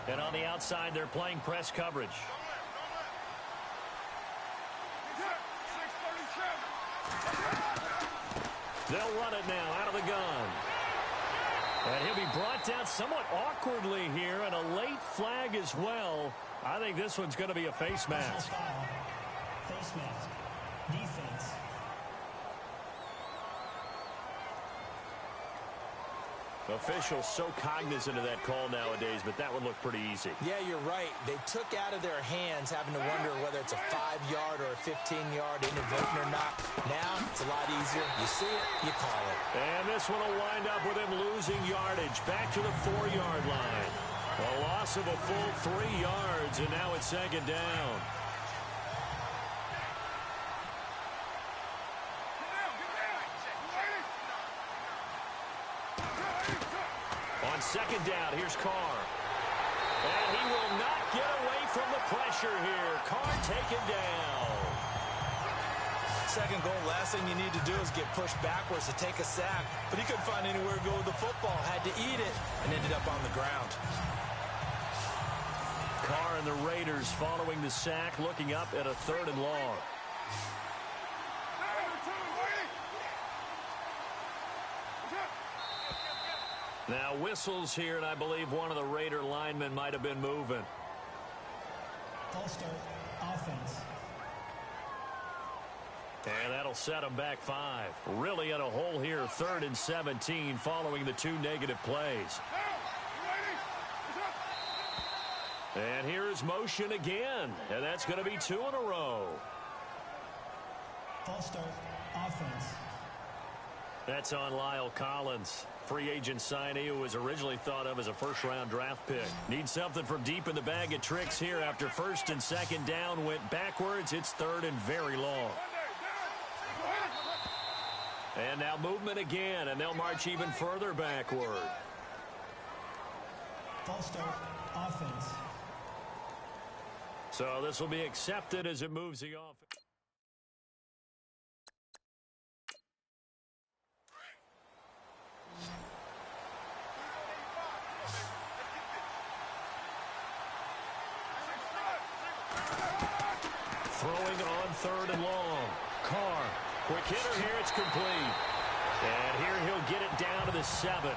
And on the outside, they're playing press coverage. They'll run it now out of the gun. And he'll be brought down somewhat awkwardly here, and a late flag as well. I think this one's going to be a face mask. Face mask. Defense. Officials so cognizant of that call nowadays, but that would look pretty easy. Yeah, you're right. They took out of their hands having to wonder whether it's a 5-yard or a 15-yard inadvertent or not. Now, it's a lot easier. You see it, you call it. And this one will wind up with him losing yardage back to the 4-yard line. A loss of a full 3 yards, and now it's second down. On second down, here's Carr. And he will not get away from the pressure here. Carr taken down. Second goal, last thing you need to do is get pushed backwards to take a sack. But he couldn't find anywhere to go with the football. Had to eat it and ended up on the ground. Carr and the Raiders following the sack, looking up at a 3rd and long. Now whistles here, and I believe one of the Raider linemen might have been moving. False start, offense. And that'll set them back 5. Really in a hole here, 3rd and 17 following the 2 negative plays. And here is motion again, and that's going to be 2 in a row. False start, offense. That's on Lyle Collins, free agent signee who was originally thought of as a first-round draft pick. Needs something from deep in the bag of tricks here after 1st and 2nd down went backwards. It's 3rd and very long. And now movement again, and they'll march even further backward. False start, offense. So this will be accepted as it moves the offense. Throwing on 3rd and long. Carr, quick hitter here, it's complete. And here he'll get it down to the 7.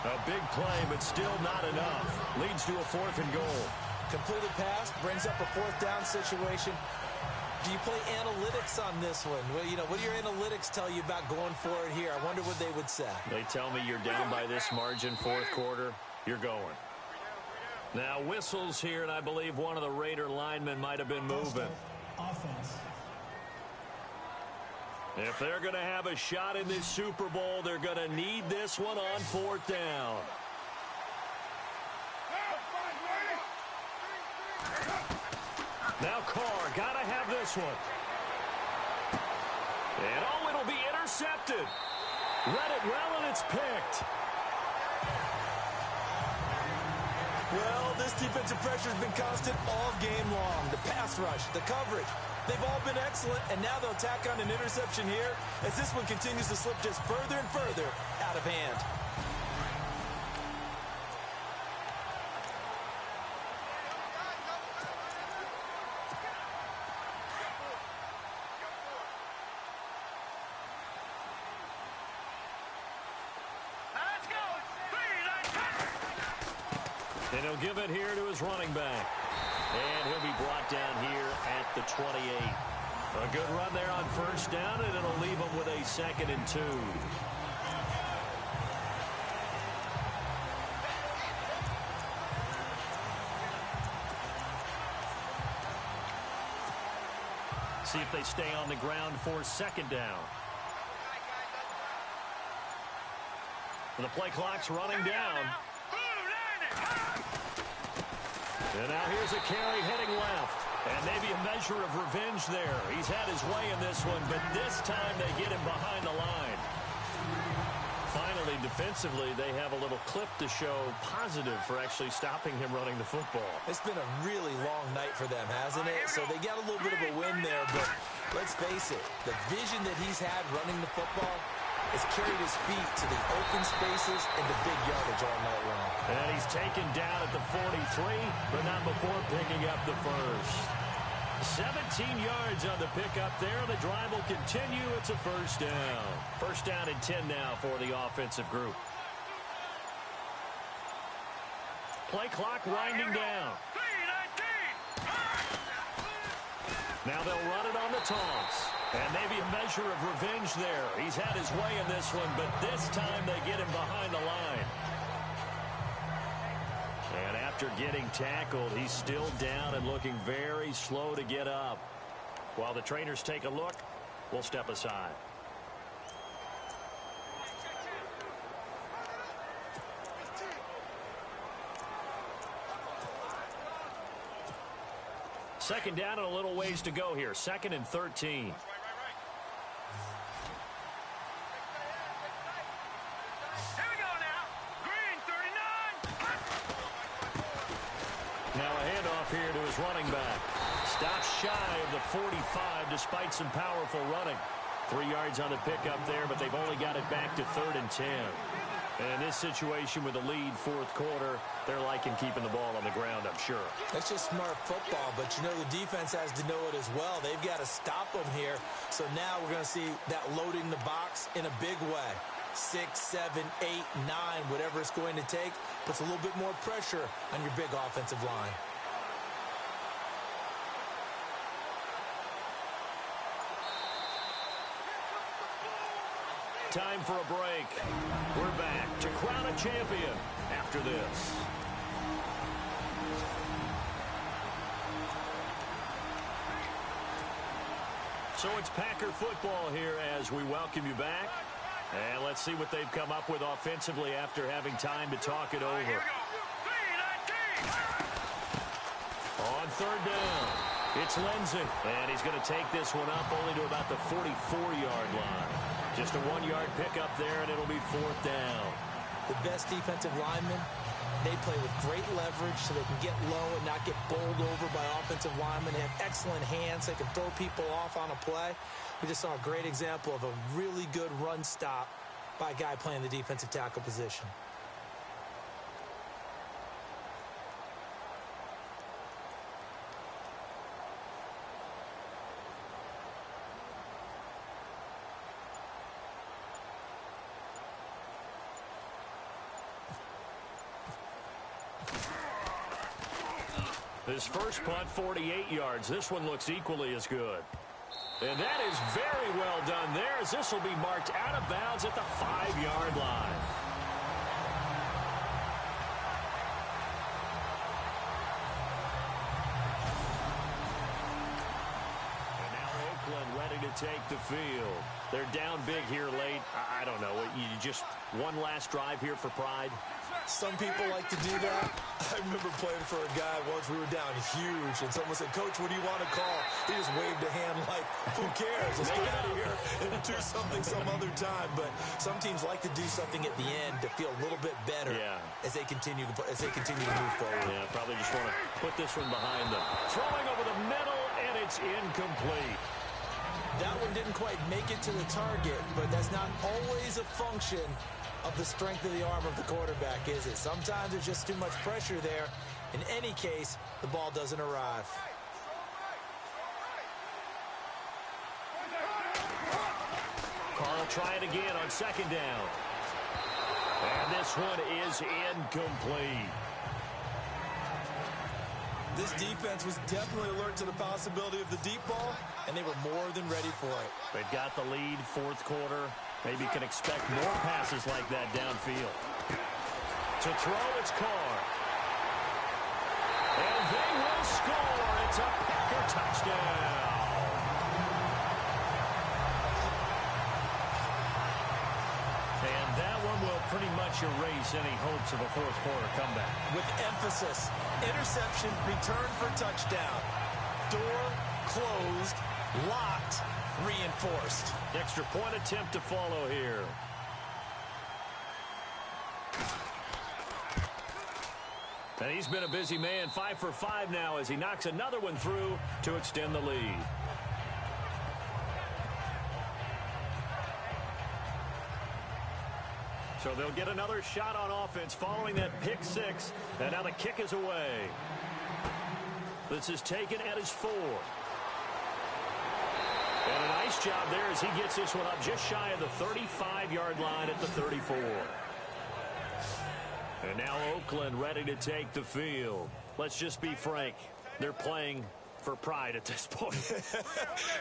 A big play, but still not enough. Leads to a 4th and goal. Completed pass, brings up a 4th down situation. Do you play analytics on this one? Well, you know, what do your analytics tell you about going for it here? I wonder what they would say. They tell me you're down by this margin, 4th quarter, you're going. Now whistles here, and I believe one of the Raider linemen might have been moving. Offense. If they're going to have a shot in this Super Bowl, they're going to need this one on 4th down. Now Carr, got to have this one. And oh, it'll be intercepted. Read it well, and it's picked. Well, this defensive pressure has been constant all game long. The pass rush, the coverage, they've all been excellent, and now they'll tack on an interception here as this one continues to slip just further and further out of hand. And he'll give it here to his running back. And he'll be brought down here at the 28. A good run there on 1st down, and it'll leave him with a 2nd and 2. See if they stay on the ground for 2nd down. And the play clock's running down. And now here's a carry heading left. And maybe a measure of revenge there. He's had his way in this one, but this time they get him behind the line. Finally, defensively, they have a little clip to show positive for actually stopping him running the football. It's been a really long night for them, hasn't it? So they got a little bit of a win there, but let's face it, the vision that he's had running the football has carried his feet to the open spaces and the big yardage all night long. And he's taken down at the 43, but not before picking up the first. 17 yards on the pickup there. The drive will continue. It's a 1st down. 1st down and 10 now for the offensive group. Play clock winding down. Now they'll run it on the toss. And maybe a measure of revenge there. He's had his way in this one, but this time they get him behind the line. And after getting tackled, he's still down and looking very slow to get up. While the trainers take a look, we'll step aside. Second down and a little ways to go here. 2nd and 13. off here to his running back. Stops shy of the 45 despite some powerful running. 3 yards on the pickup there, but they've only got it back to 3rd and 10. And in this situation with the lead 4th quarter, they're liking keeping the ball on the ground, I'm sure. That's just smart football, but you know the defense has to know it as well. They've got to stop them here. So now we're going to see that loading the box in a big way. 6, 7, 8, 9, whatever it's going to take, puts a little bit more pressure on your big offensive line. Time for a break. We're back to crown a champion after this. So it's Packer football here as we welcome you back. And let's see what they've come up with offensively after having time to talk it over. On 3rd down, it's Lindsay. And he's going to take this one up only to about the 44-yard line. Just a 1-yard pickup there, and it'll be 4th down. The best defensive linemen, they play with great leverage so they can get low and not get bowled over by offensive linemen. They have excellent hands. They can throw people off on a play. We just saw a great example of a really good run stop by a guy playing the defensive tackle position. His first punt, 48 yards. This one looks equally as good. And that is very well done there, as this will be marked out of bounds at the 5-yard line. And now Oakland ready to take the field. They're down big here late. I don't know. You just one last drive here for pride? Some people like to do that. I remember playing for a guy once. We were down huge, and someone said, "Coach, what do you want to call?" He just waved a hand like, "Who cares? Let's get out of here and do something some other time." But some teams like to do something at the end to feel a little bit better as they continue to move forward. Yeah, probably just want to put this one behind them. Throwing over the middle, and it's incomplete. That one didn't quite make it to the target, but that's not always a function of the strength of the arm of the quarterback, is it? Sometimes there's just too much pressure there. In any case, the ball doesn't arrive. Carl try it again on 2nd down. And this one is incomplete. This defense was definitely alert to the possibility of the deep ball, and they were more than ready for it. They've got the lead, 4th quarter. Maybe can expect more passes like that downfield. To throw, it's Carr. And they will score. It's a Packer touchdown. And that one will pretty much erase any hopes of a 4th quarter comeback. With emphasis, interception, return for touchdown. Door closed, locked, reinforced. Extra point attempt to follow here. And he's been a busy man, 5 for 5 now as he knocks another one through to extend the lead. So they'll get another shot on offense following that pick 6. And now the kick is away. This is taken at his 4. And a nice job there as he gets this one up just shy of the 35-yard line at the 34. And now Oakland ready to take the field. Let's just be frank. They're playing for pride at this point.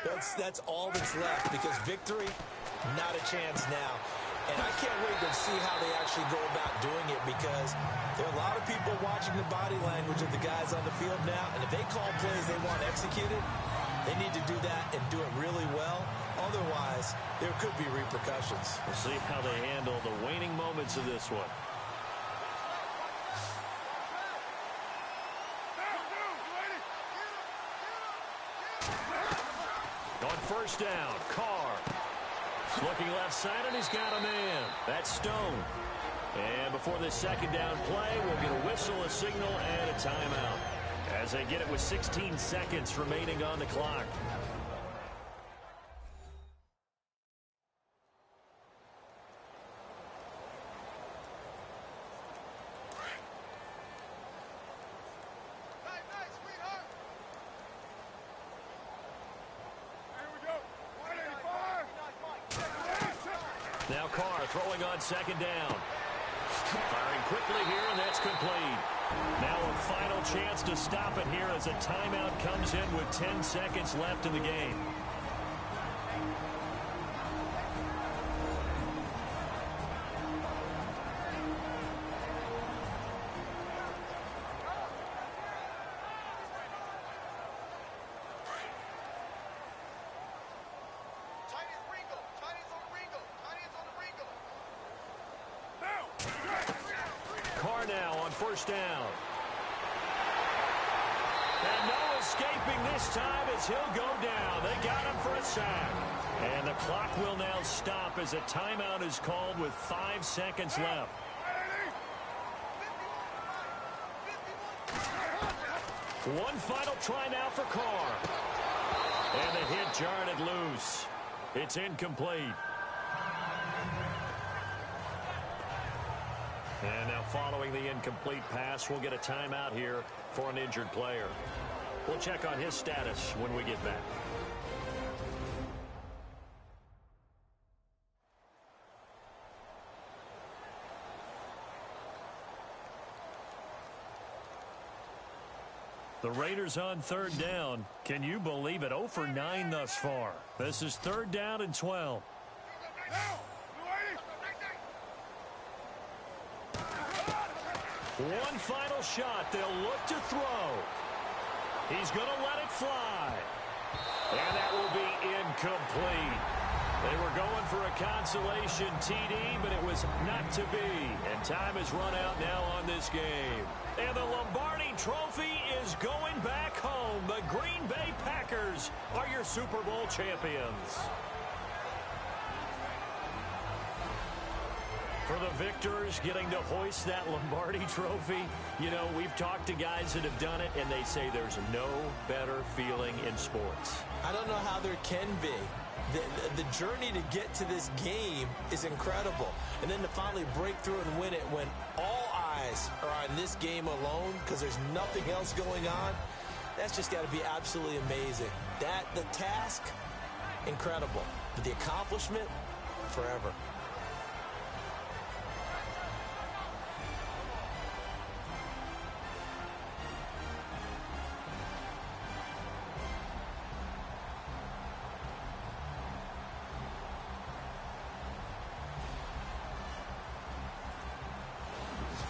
That's all that's left, because victory, not a chance now. And I can't wait to see how they actually go about doing it, because there are a lot of people watching the body language of the guys on the field now, and if they call plays they want executed, they need to do that and do it really well. Otherwise, there could be repercussions. We'll see how they handle the waning moments of this one. On 1st down, Carr. Looking left side, and he's got a man. That's Stone. And before this 2nd down play, we'll get a whistle, a signal, and a timeout. as they get it with 16 seconds remaining on the clock. Now Carr throwing on second down. Firing quickly here, and that's complete. Now a final chance to stop it here as a timeout comes in with 10 seconds left in the game. Carr now on first down. And no escaping this time as he'll go down. They got him for a sack. And the clock will now stop as a timeout is called with 5 seconds left. One final try now for Carr. And the hit jarred it loose. It's incomplete. And now following the incomplete pass, we'll get a timeout here for an injured player. We'll check on his status when we get back. The Raiders on third down. Can you believe it? 0 for 9 thus far. This is 3rd down and 12. One final shot. They'll look to throw. He's going to let it fly. And that will be incomplete. They were going for a consolation TD, but it was not to be. And time has run out now on this game. And the Lombardi Trophy is going back home. The Green Bay Packers are your Super Bowl champions. For the victors getting to hoist that Lombardi Trophy, you know, we've talked to guys that have done it, and they say there's no better feeling in sports. I don't know how there can be. The journey to get to this game is incredible. And then to finally break through and win it when all eyes are on this game alone because there's nothing else going on, that's just got to be absolutely amazing. The task, incredible. But the accomplishment, forever.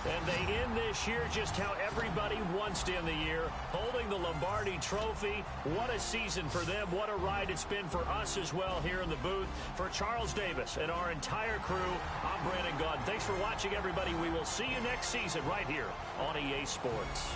And they end this year just how everybody wants to end the year, holding the Lombardi Trophy. What a season for them. What a ride it's been for us as well here in the booth. For Charles Davis and our entire crew, I'm Brandon Gaudin. Thanks for watching, everybody. We will see you next season right here on EA Sports.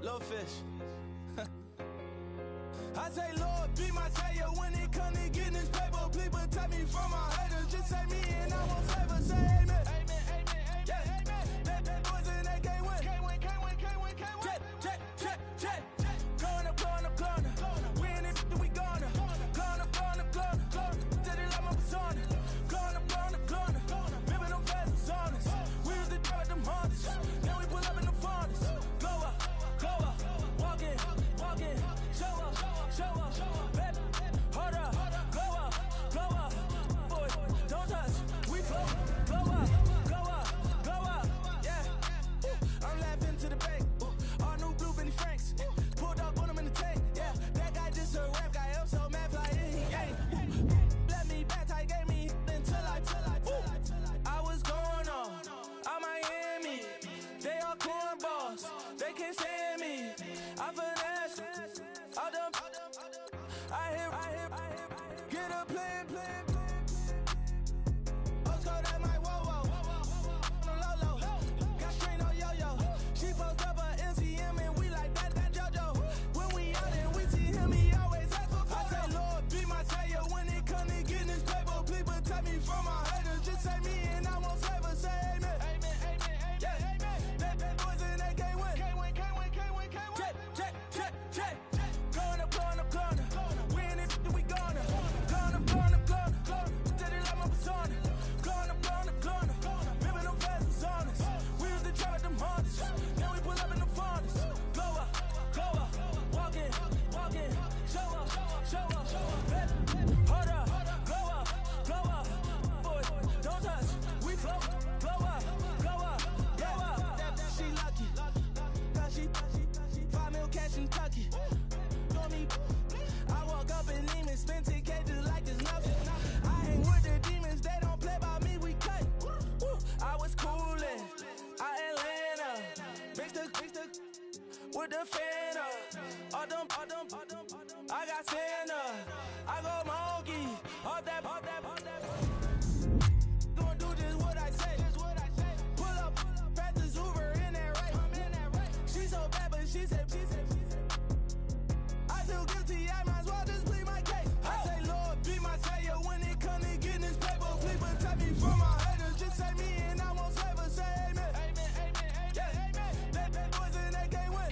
Little fish. I say, Lord, be my savior when it come to getting this paper. Please protect me from my haters. Just say me and I won't favor. Say amen. Amen, amen, amen, yeah. Amen. That boys and they can't win. Can't win, can't win, can't win, can't win. Check, check, check, check. Going up, going up, going up. We in it, we gonna. Going up, going up, going up. Till they like my persona. Going up, going up, going up. Remember them fast and songs. We used to drive them Hondas. Now we pull up in the Fondas. Go up, walk in, show up, baby, hold up, go up, boy, don't touch, we float, go up, yeah, I'm laughing to the bank, all new blue Benny Franks, pulled up on him in the tank, yeah, that guy just a rap guy, I'm so mad, fly in, he ain't, let me back, tight, gave me until I was going on Miami, they all cornballs, they can't stand me, I finesse, all them, I hear, get a plan. Let's go that my whoa, low, got strain on yo-yo. She post up a MCM and we like that JoJo. When we out and we see him, he always ask for photo. I say, Lord, be my savior when it come to getting this paper. Please protect me from my haters. Just say me and I won't favor. Say amen. Amen, amen, amen, yeah. Amen. That boys and they can't win. Can't win, can't win, can't win, can't win. Check. Going up. We in it, we gonna. Going up. Till they like my persona. Going up. Remember them fast and songs. We used to drive at them Hondas. Now we pull up in the Fondas. Go up, walk in, show up, baby, hold up, go up, boy, don't touch, we float, go up, yeah, she lucky, cause she 5 mil cash in Kentucky, know me, I walk up and Neiman, spend 10K just like it's nothing, I hang with the demons, they don't play by me, we cut, I was coolin', Atlanta, mixed the with the fan up, all them, I got Santa, I go monkey, all that, don't do just what I say, pull up, fastest Uber in that right, she so bad but she said, I feel guilty, I might as well just plead my case, I say Lord, be my savior when it come to getting this paper, please protect me from my haters, just say me and I won't favor, say amen, yeah, that boys and they can't win,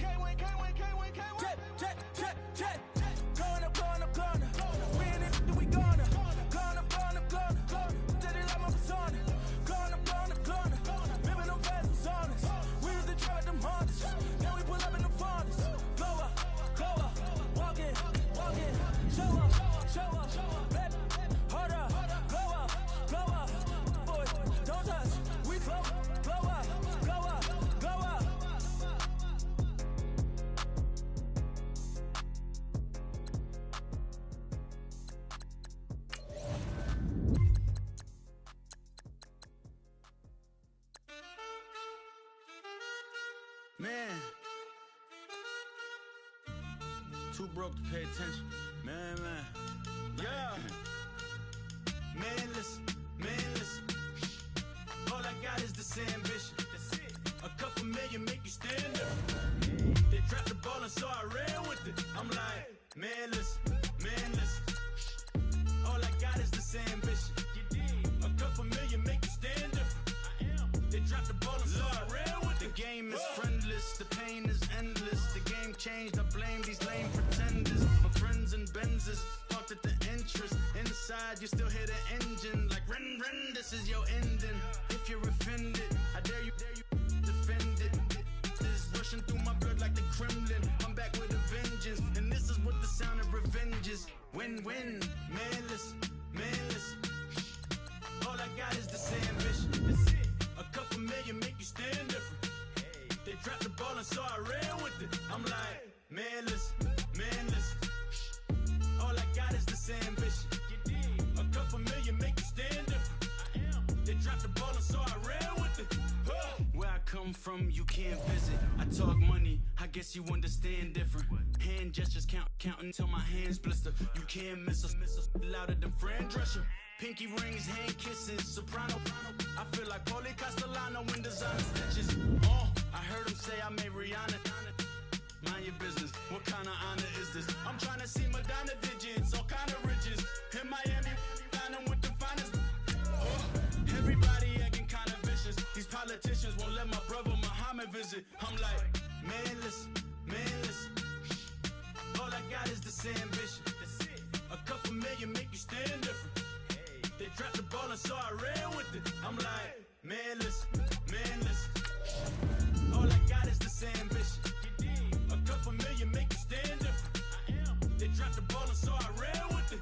check, going up, we in it, we gonna, going up, till they like my persona, going up, remember them fast and songs, we used to drive them Hondas, now we pull up in the Fondas, go up, walk in, show up, baby, hold up, go up, boy, don't touch, we float, go up. Man, too broke to pay attention. Man, yeah. Man, listen. All I got is this ambition. A couple million make you stand up. They dropped the ball and so I ran with it. I'm like, man, listen. All I got is this ambition. A couple million make you stand up. They dropped the ball and so I ran with it. The game is friendless, the pain is endless. The game changed, I blame these lame pretenders. My friends and Benzes parked at the entrance. Inside, you still hear the engine. Like, ren, this is your ending. If you're offended, I dare you defend it. This rushing through my blood like the Kremlin. I'm back with a vengeance. And this is what the sound of revenge is. Win-win, man, listen. All I got is this ambition. A couple million make you stand different. They dropped the ball and so I ran with it. I'm like, man, listen. All I got is this ambition. A couple million make you stand different. They dropped the ball and so I ran with it. Where I come from, you can't visit. I talk money, I guess you understand different. Hand gestures counting till my hands blister. You can't miss us, louder than Fran Drescher. Pinky rings, hand kisses, soprano. I feel like Paulie Castellano when designer stitches. I heard him say I made Rihanna. My your business. What kind of honor is this? I'm trying to see Madonna digits, all kind of riches. In Miami, dining with the finest. Everybody acting kind of vicious. These politicians won't let my brother Muhammad visit. I'm like, man, listen. All I got is this ambition. A couple million make you stand different. They dropped the ball and so I ran with it. I'm like, man, listen. All I got is this ambition. A couple million make you stand different. They dropped the ball and so I ran with it.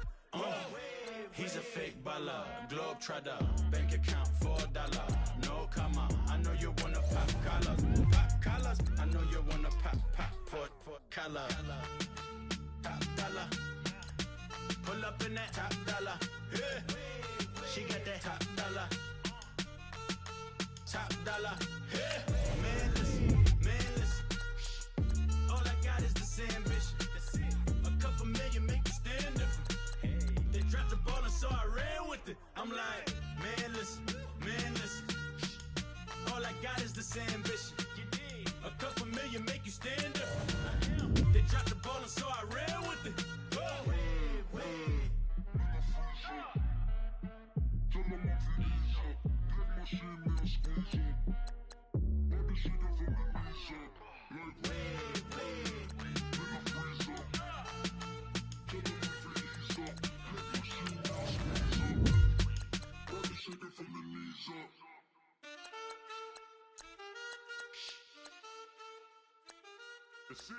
He's a fake baller, globe trotter, bank account $4. No comma, I know you wanna pop collars. I know you wanna pop collar. Top dollar, pull up in that top dollar. Yeah. She got that top dollar. Yeah. Man, listen. All I got is this ambition. A couple million make you stand different. They dropped the ball and so I ran with it. I'm like, man, listen. All I got is this ambition. A couple million make you stand different. They dropped the ball and so I ran with it. That's it.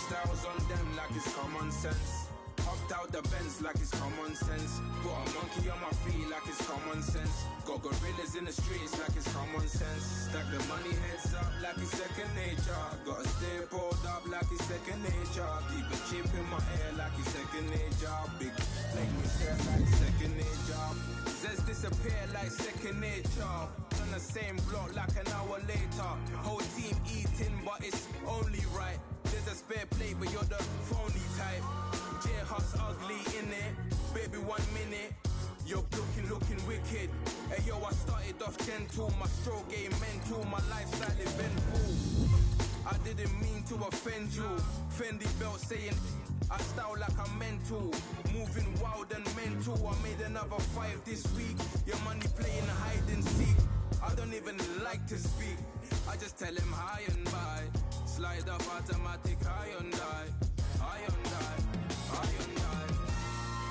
Styles on them like it's common sense. Hopped out the Benz like it's common sense. Got a monkey on my feet like it's common sense. Got gorillas in the streets like it's common sense. Stack the money heads up like it's second nature. Gotta stay pulled up like it's second nature. Keep a chip in my ear like it's second nature. Big make me stare like second nature. Zest disappear like second nature. On the same block like an hour later. Whole team eating but it's only right. There's a spare plate, but you're the phony type. J-Hus ugly in it. Baby, 1 minute. You're looking wicked. Hey yo, I started off gentle. My stroke game mental. My lifestyle eventful. I didn't mean to offend you. Fendi belt saying I style like I'm mental. Moving wild and mental. I made another 5 this week. Your money playing hide and seek. I don't even like to speak. I just tell him hi and bye. Slide up automatic Hyundai.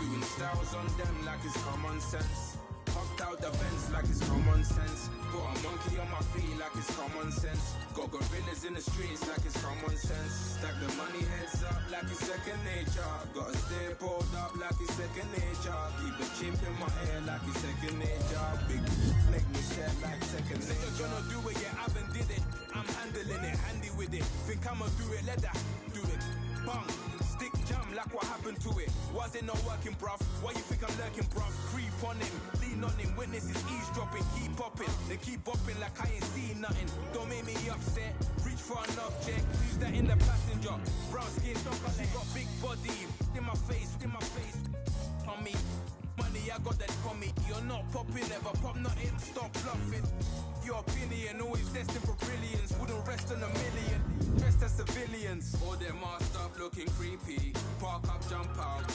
Doing styles on them like it's common sense. Hopped out the Benz like it's common sense. Got a monkey on my feet like it's common sense. Got gorillas in the streets like it's common sense. Stack the money heads up like it's second nature. Gotta stay pulled up like it's second nature. Keep a chip in my ear like it's second nature. Big make me stare like second nature. You're gonna do it, yeah, I haven't did it. I'm handling it, handy with it. Think I'ma do it, let that do it. Bang, stick jam like what happened to it. Was it not working, bruv? Why you think I'm lurking, bruv? Creep on him, lean on him. Witnesses eavesdropping, keep popping. They keep bopping like I ain't seen nothing. Don't make me upset. Reach for an object, use that in the passenger. Brown skin, she got big body. In my face. On me, money I got that for me. You're not popping, ever pop nothing. Stop bluffing. Your opinion always destined for brilliance. Wouldn't rest on a million. Dressed as civilians. All them masked up looking creepy. Park up, jump out,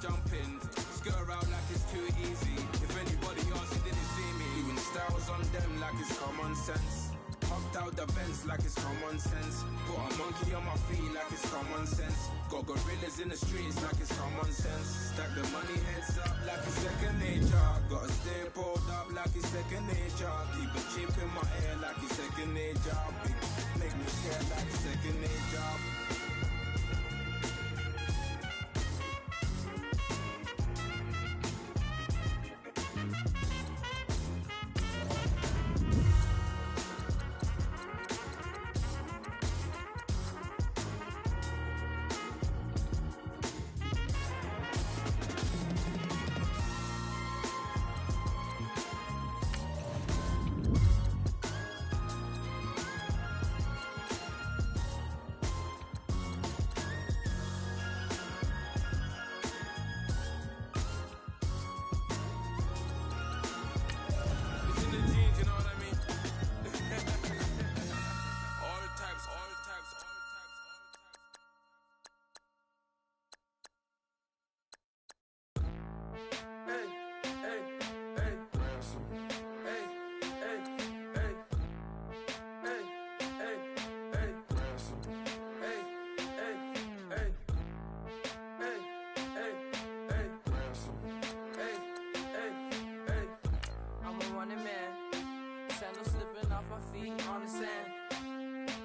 jump in. Skirt out like it's too easy. If anybody else didn't see me. Doing styles on them like it's common sense. Hopped out the Benz like it's common sense. Got a monkey on my feet like it's common sense. Got gorillas in the streets like it's common sense. Stack the money heads up like it's second nature. Gotta stay pulled up like it's second nature. Keep a chip in my ear like it's second nature. Big make me stare like second nature.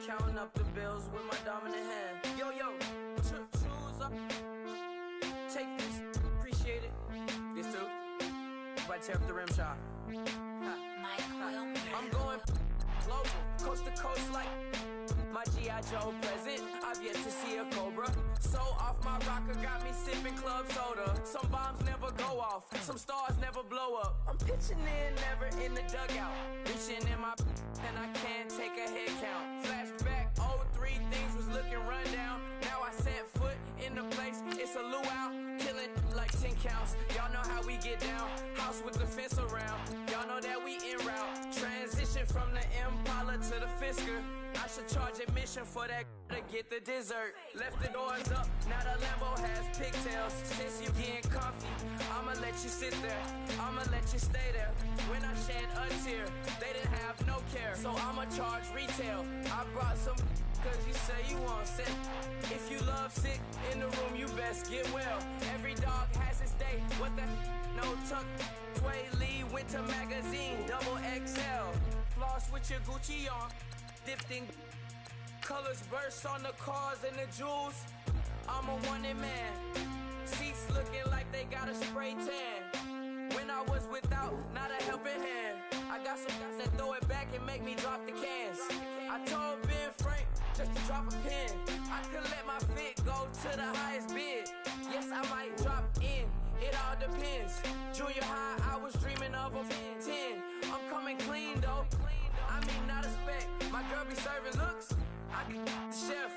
counting up the bills with my dominant hand. Yo, choose up. Take this, appreciate it. This too. If I tear up the rim shot. I'm going global, coast to coast like my G.I. Joe present. I've yet to see a Cobra. So off my rocker got me sipping club soda. Some bombs never go off, some stars never blow up. I'm pitching in, never in the dugout. Reaching in my and I can't take a head count. Flashback, 03, things was looking run down. Now I set foot in the place, it's a luau. Killing like 10 counts. Y'all know how we get down. House with the fence around. Y'all know that we en route. Transition from the Impala to the Fisker. I should charge admission for that to get the dessert. Left the doors up, now the Lambo has pigtails. Since you getting comfy, I'ma let you sit there. I'ma let you stay there. When I shed a tear, they didn't have no care. So I'ma charge retail. I brought some cause you say you want sick. If you love sick in the room, you best get well. Every dog has its day. What the no tuck. Tway Lee Winter Magazine, double XL. Floss with your Gucci on. Dipped in colors burst on the cars and the jewels. I'm a wanted man. Seats looking like they got a spray tan. When I was without, not a helping hand. I got some guys that throw it back and make me drop the cans. I told Ben Frank just to drop a pin. I could let my fit go to the highest bid. Yes, I might drop in. It all depends. Junior high, I was dreaming of a 10. I'm coming clean though. I mean, not a spec. My girl be serving looks. I be the chef.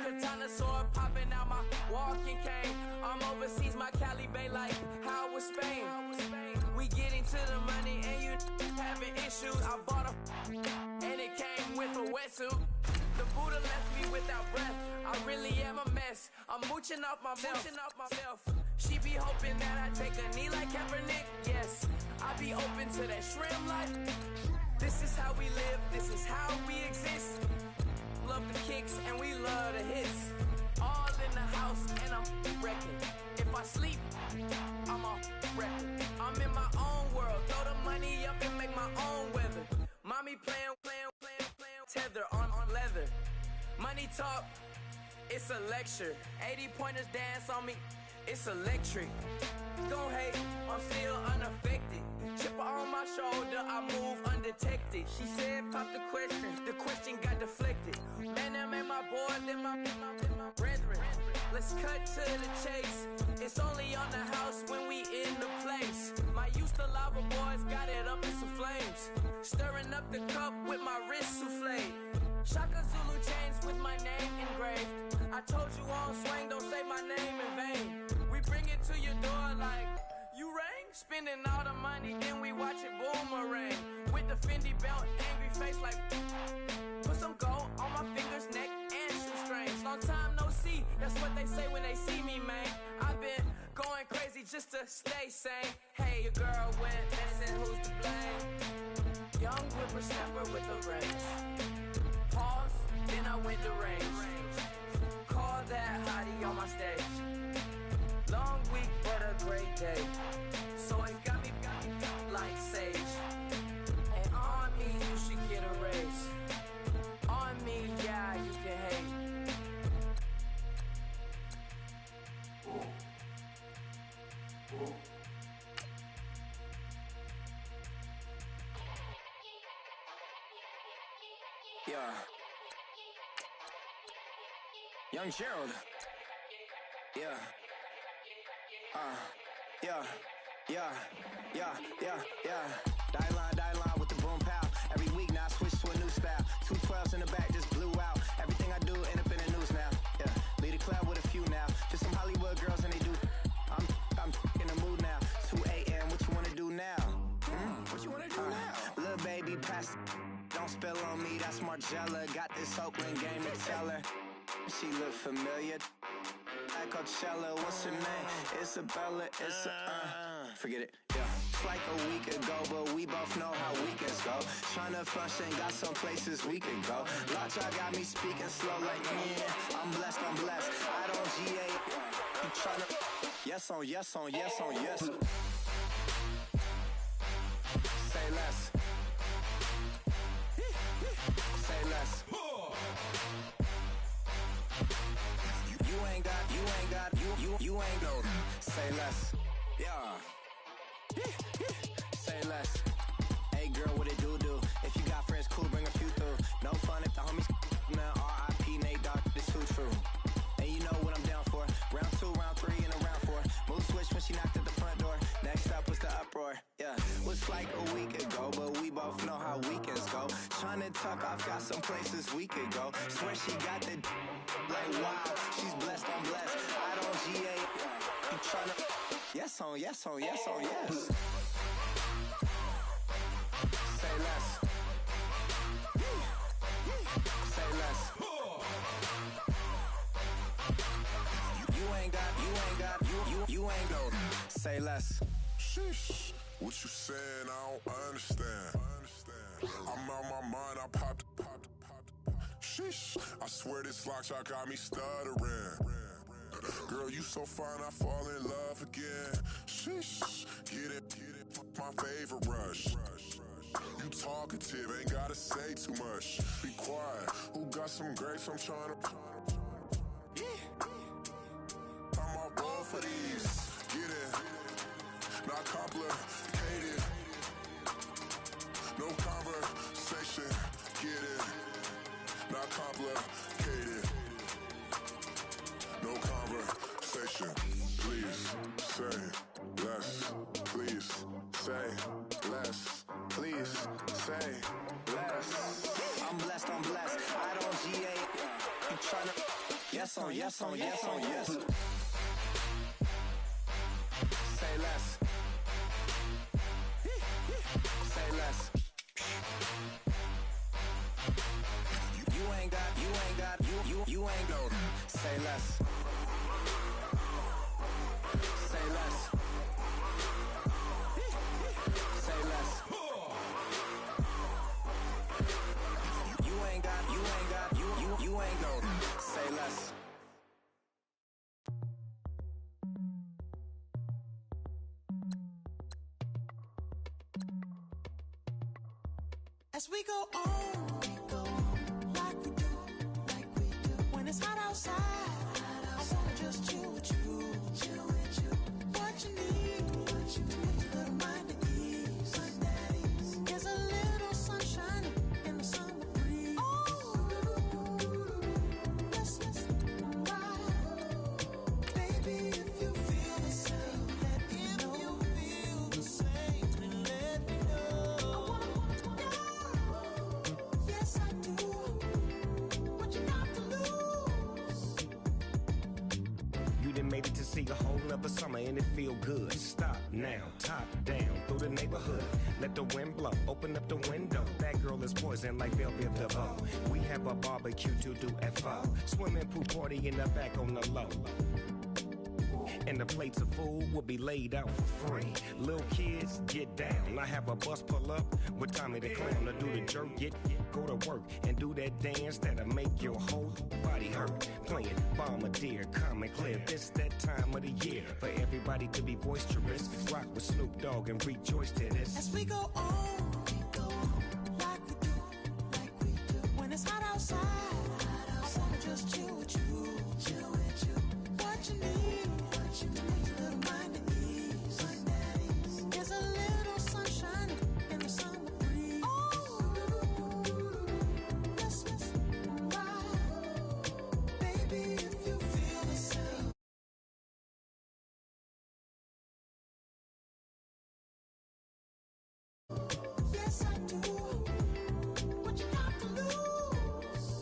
Katana sword popping out my walking cane. I'm overseas, my Cali Bay like how was Spain. We getting to the money and you having issues. I bought a and it came with a wetsuit. The Buddha left me without breath. I really am a mess. I'm mooching off myself. She be hoping that I take a knee like Kaepernick. Yes, I be open to that shrimp life. This is how we live, this is how we exist. Love the kicks and we love the hits. All in the house and I'm wrecking. If I sleep, I'm a wrecking. I'm in my own world, throw the money up and make my own weather. Mommy playing, tether on leather. Money talk, it's a lecture. 80 pointers dance on me, it's electric. Don't hate, I'm still unaffected. Chipper on my shoulder, I move undetected. She said pop the question got deflected. Man, that made my boy, then my brethren. Let's cut to the chase. It's only on the house when we in the place. My used to lava boys got it up in some flames. Stirring up the cup with my wrist souffle. Shaka Zulu chains with my name engraved. I told you on swing, don't say my name in vain. We bring it to your door like, you rang? Spending all the money, then we watch it boomerang. With the Fendi belt, angry face like, put some gold on my fingers, neck, and shoestrings. Long time no see, that's what they say when they see me, man. I've been going crazy just to stay sane. Hey, your girl went missing, who's to blame? Young whippersnapper with the range. Pause, then I went to range. Call that hottie on my stage. Long week, but a great day. So it got me like sage. And on me, you should get a raise. On me, yeah, you can hate. Yeah. Young Gerald. Yeah. Die line with the boom pow. Every week now I switch to a new style. 212s in the back just blew out. Everything I do end up in the news now. Yeah, lead a club with a few now. Just some Hollywood girls and they do. I'm in the mood now. 2 a.m. What you wanna do now? What you wanna do now? Little baby, pass. Don't spill on me. That's Margella. Got this Oakland game to tell her. She look familiar. Like Coachella, what's her name? Isabella, forget it, yeah. It's like a week ago, but we both know how weekends go. Tryna function, got some places we can go. Lockjaw got me speaking slow like, yeah, I'm blessed. I don't GA, you tryna, yes on yes. Say less. Say less. you ain't go. Say less. Yeah. Say less. Hey girl, what it do? If you got friends, cool, bring a few through. No fun if the homies now R.I.P. Nate Dogg, this too true. And you know what I'm down for. Round 2, round 3, and a round 4. Move switch when she knocked at the front door. Next up was the uproar. Yeah, was like a week ago, but we both know how weekends go. Tryna tuck off, got some places we could go. Swear she got the like wow, she's blessed on blessed. I don't GA. You tryna yes on yes on yes on yes. Say less. Say less. You ain't got, you ain't go. Say less. Sheesh. What you saying? I don't understand. I'm out my mind. I popped. Sheesh. I swear this lock shot got me stuttering. Girl, you so fine, I fall in love again. Sheesh. Get it. My favorite rush. You talkative, ain't gotta say too much. Be quiet. Who got some grapes? I'm trying to. I'm all roll for these. Get it. Not complicated. No conversation. Get it. Not complicated. No conversation. Please say less. Please say less. Please say less. I'm blessed, I don't GA. You tryna yes on yes on yes on yes. Say less. Say less. You ain't got, you ain't go. Say less. Say less. Say less. You ain't got, you ain't go. Say less. As we go on, like we do. When it's hot outside, I wanna just chill with you. What you need, to make your little mind at ease. There's a little sunshine in the summer breeze. Oh, let's ride. Baby, if you feel the same, let me know. Let me know. Yes, I do. What you got to lose? You done made it to see a whole nother summer and it feel good. Stop now, top down through the neighborhood. Let the wind blow, open up the window. That girl is poison like Belleville DeVoe. We have a barbecue to do FO. Swimming pool party in the back on the low. And the plates of food will be laid out for free. Little kids, get down. I have a bus pull up with Tommy the Clown to do the jerk. Go to work and do that dance that'll make your whole body hurt. Playing Bombardier, Common Clear. This that time of the year for everybody to be boisterous. Rock with Snoop Dogg and rejoice to this. As we go on, like we do. When it's hot outside, I wanna just chill with you. What you need, to make your little mind at ease. There's a little sunshine in the summer breeze. Oh, let's ride. Baby, if you feel the same. Yes, I do. What you got to lose?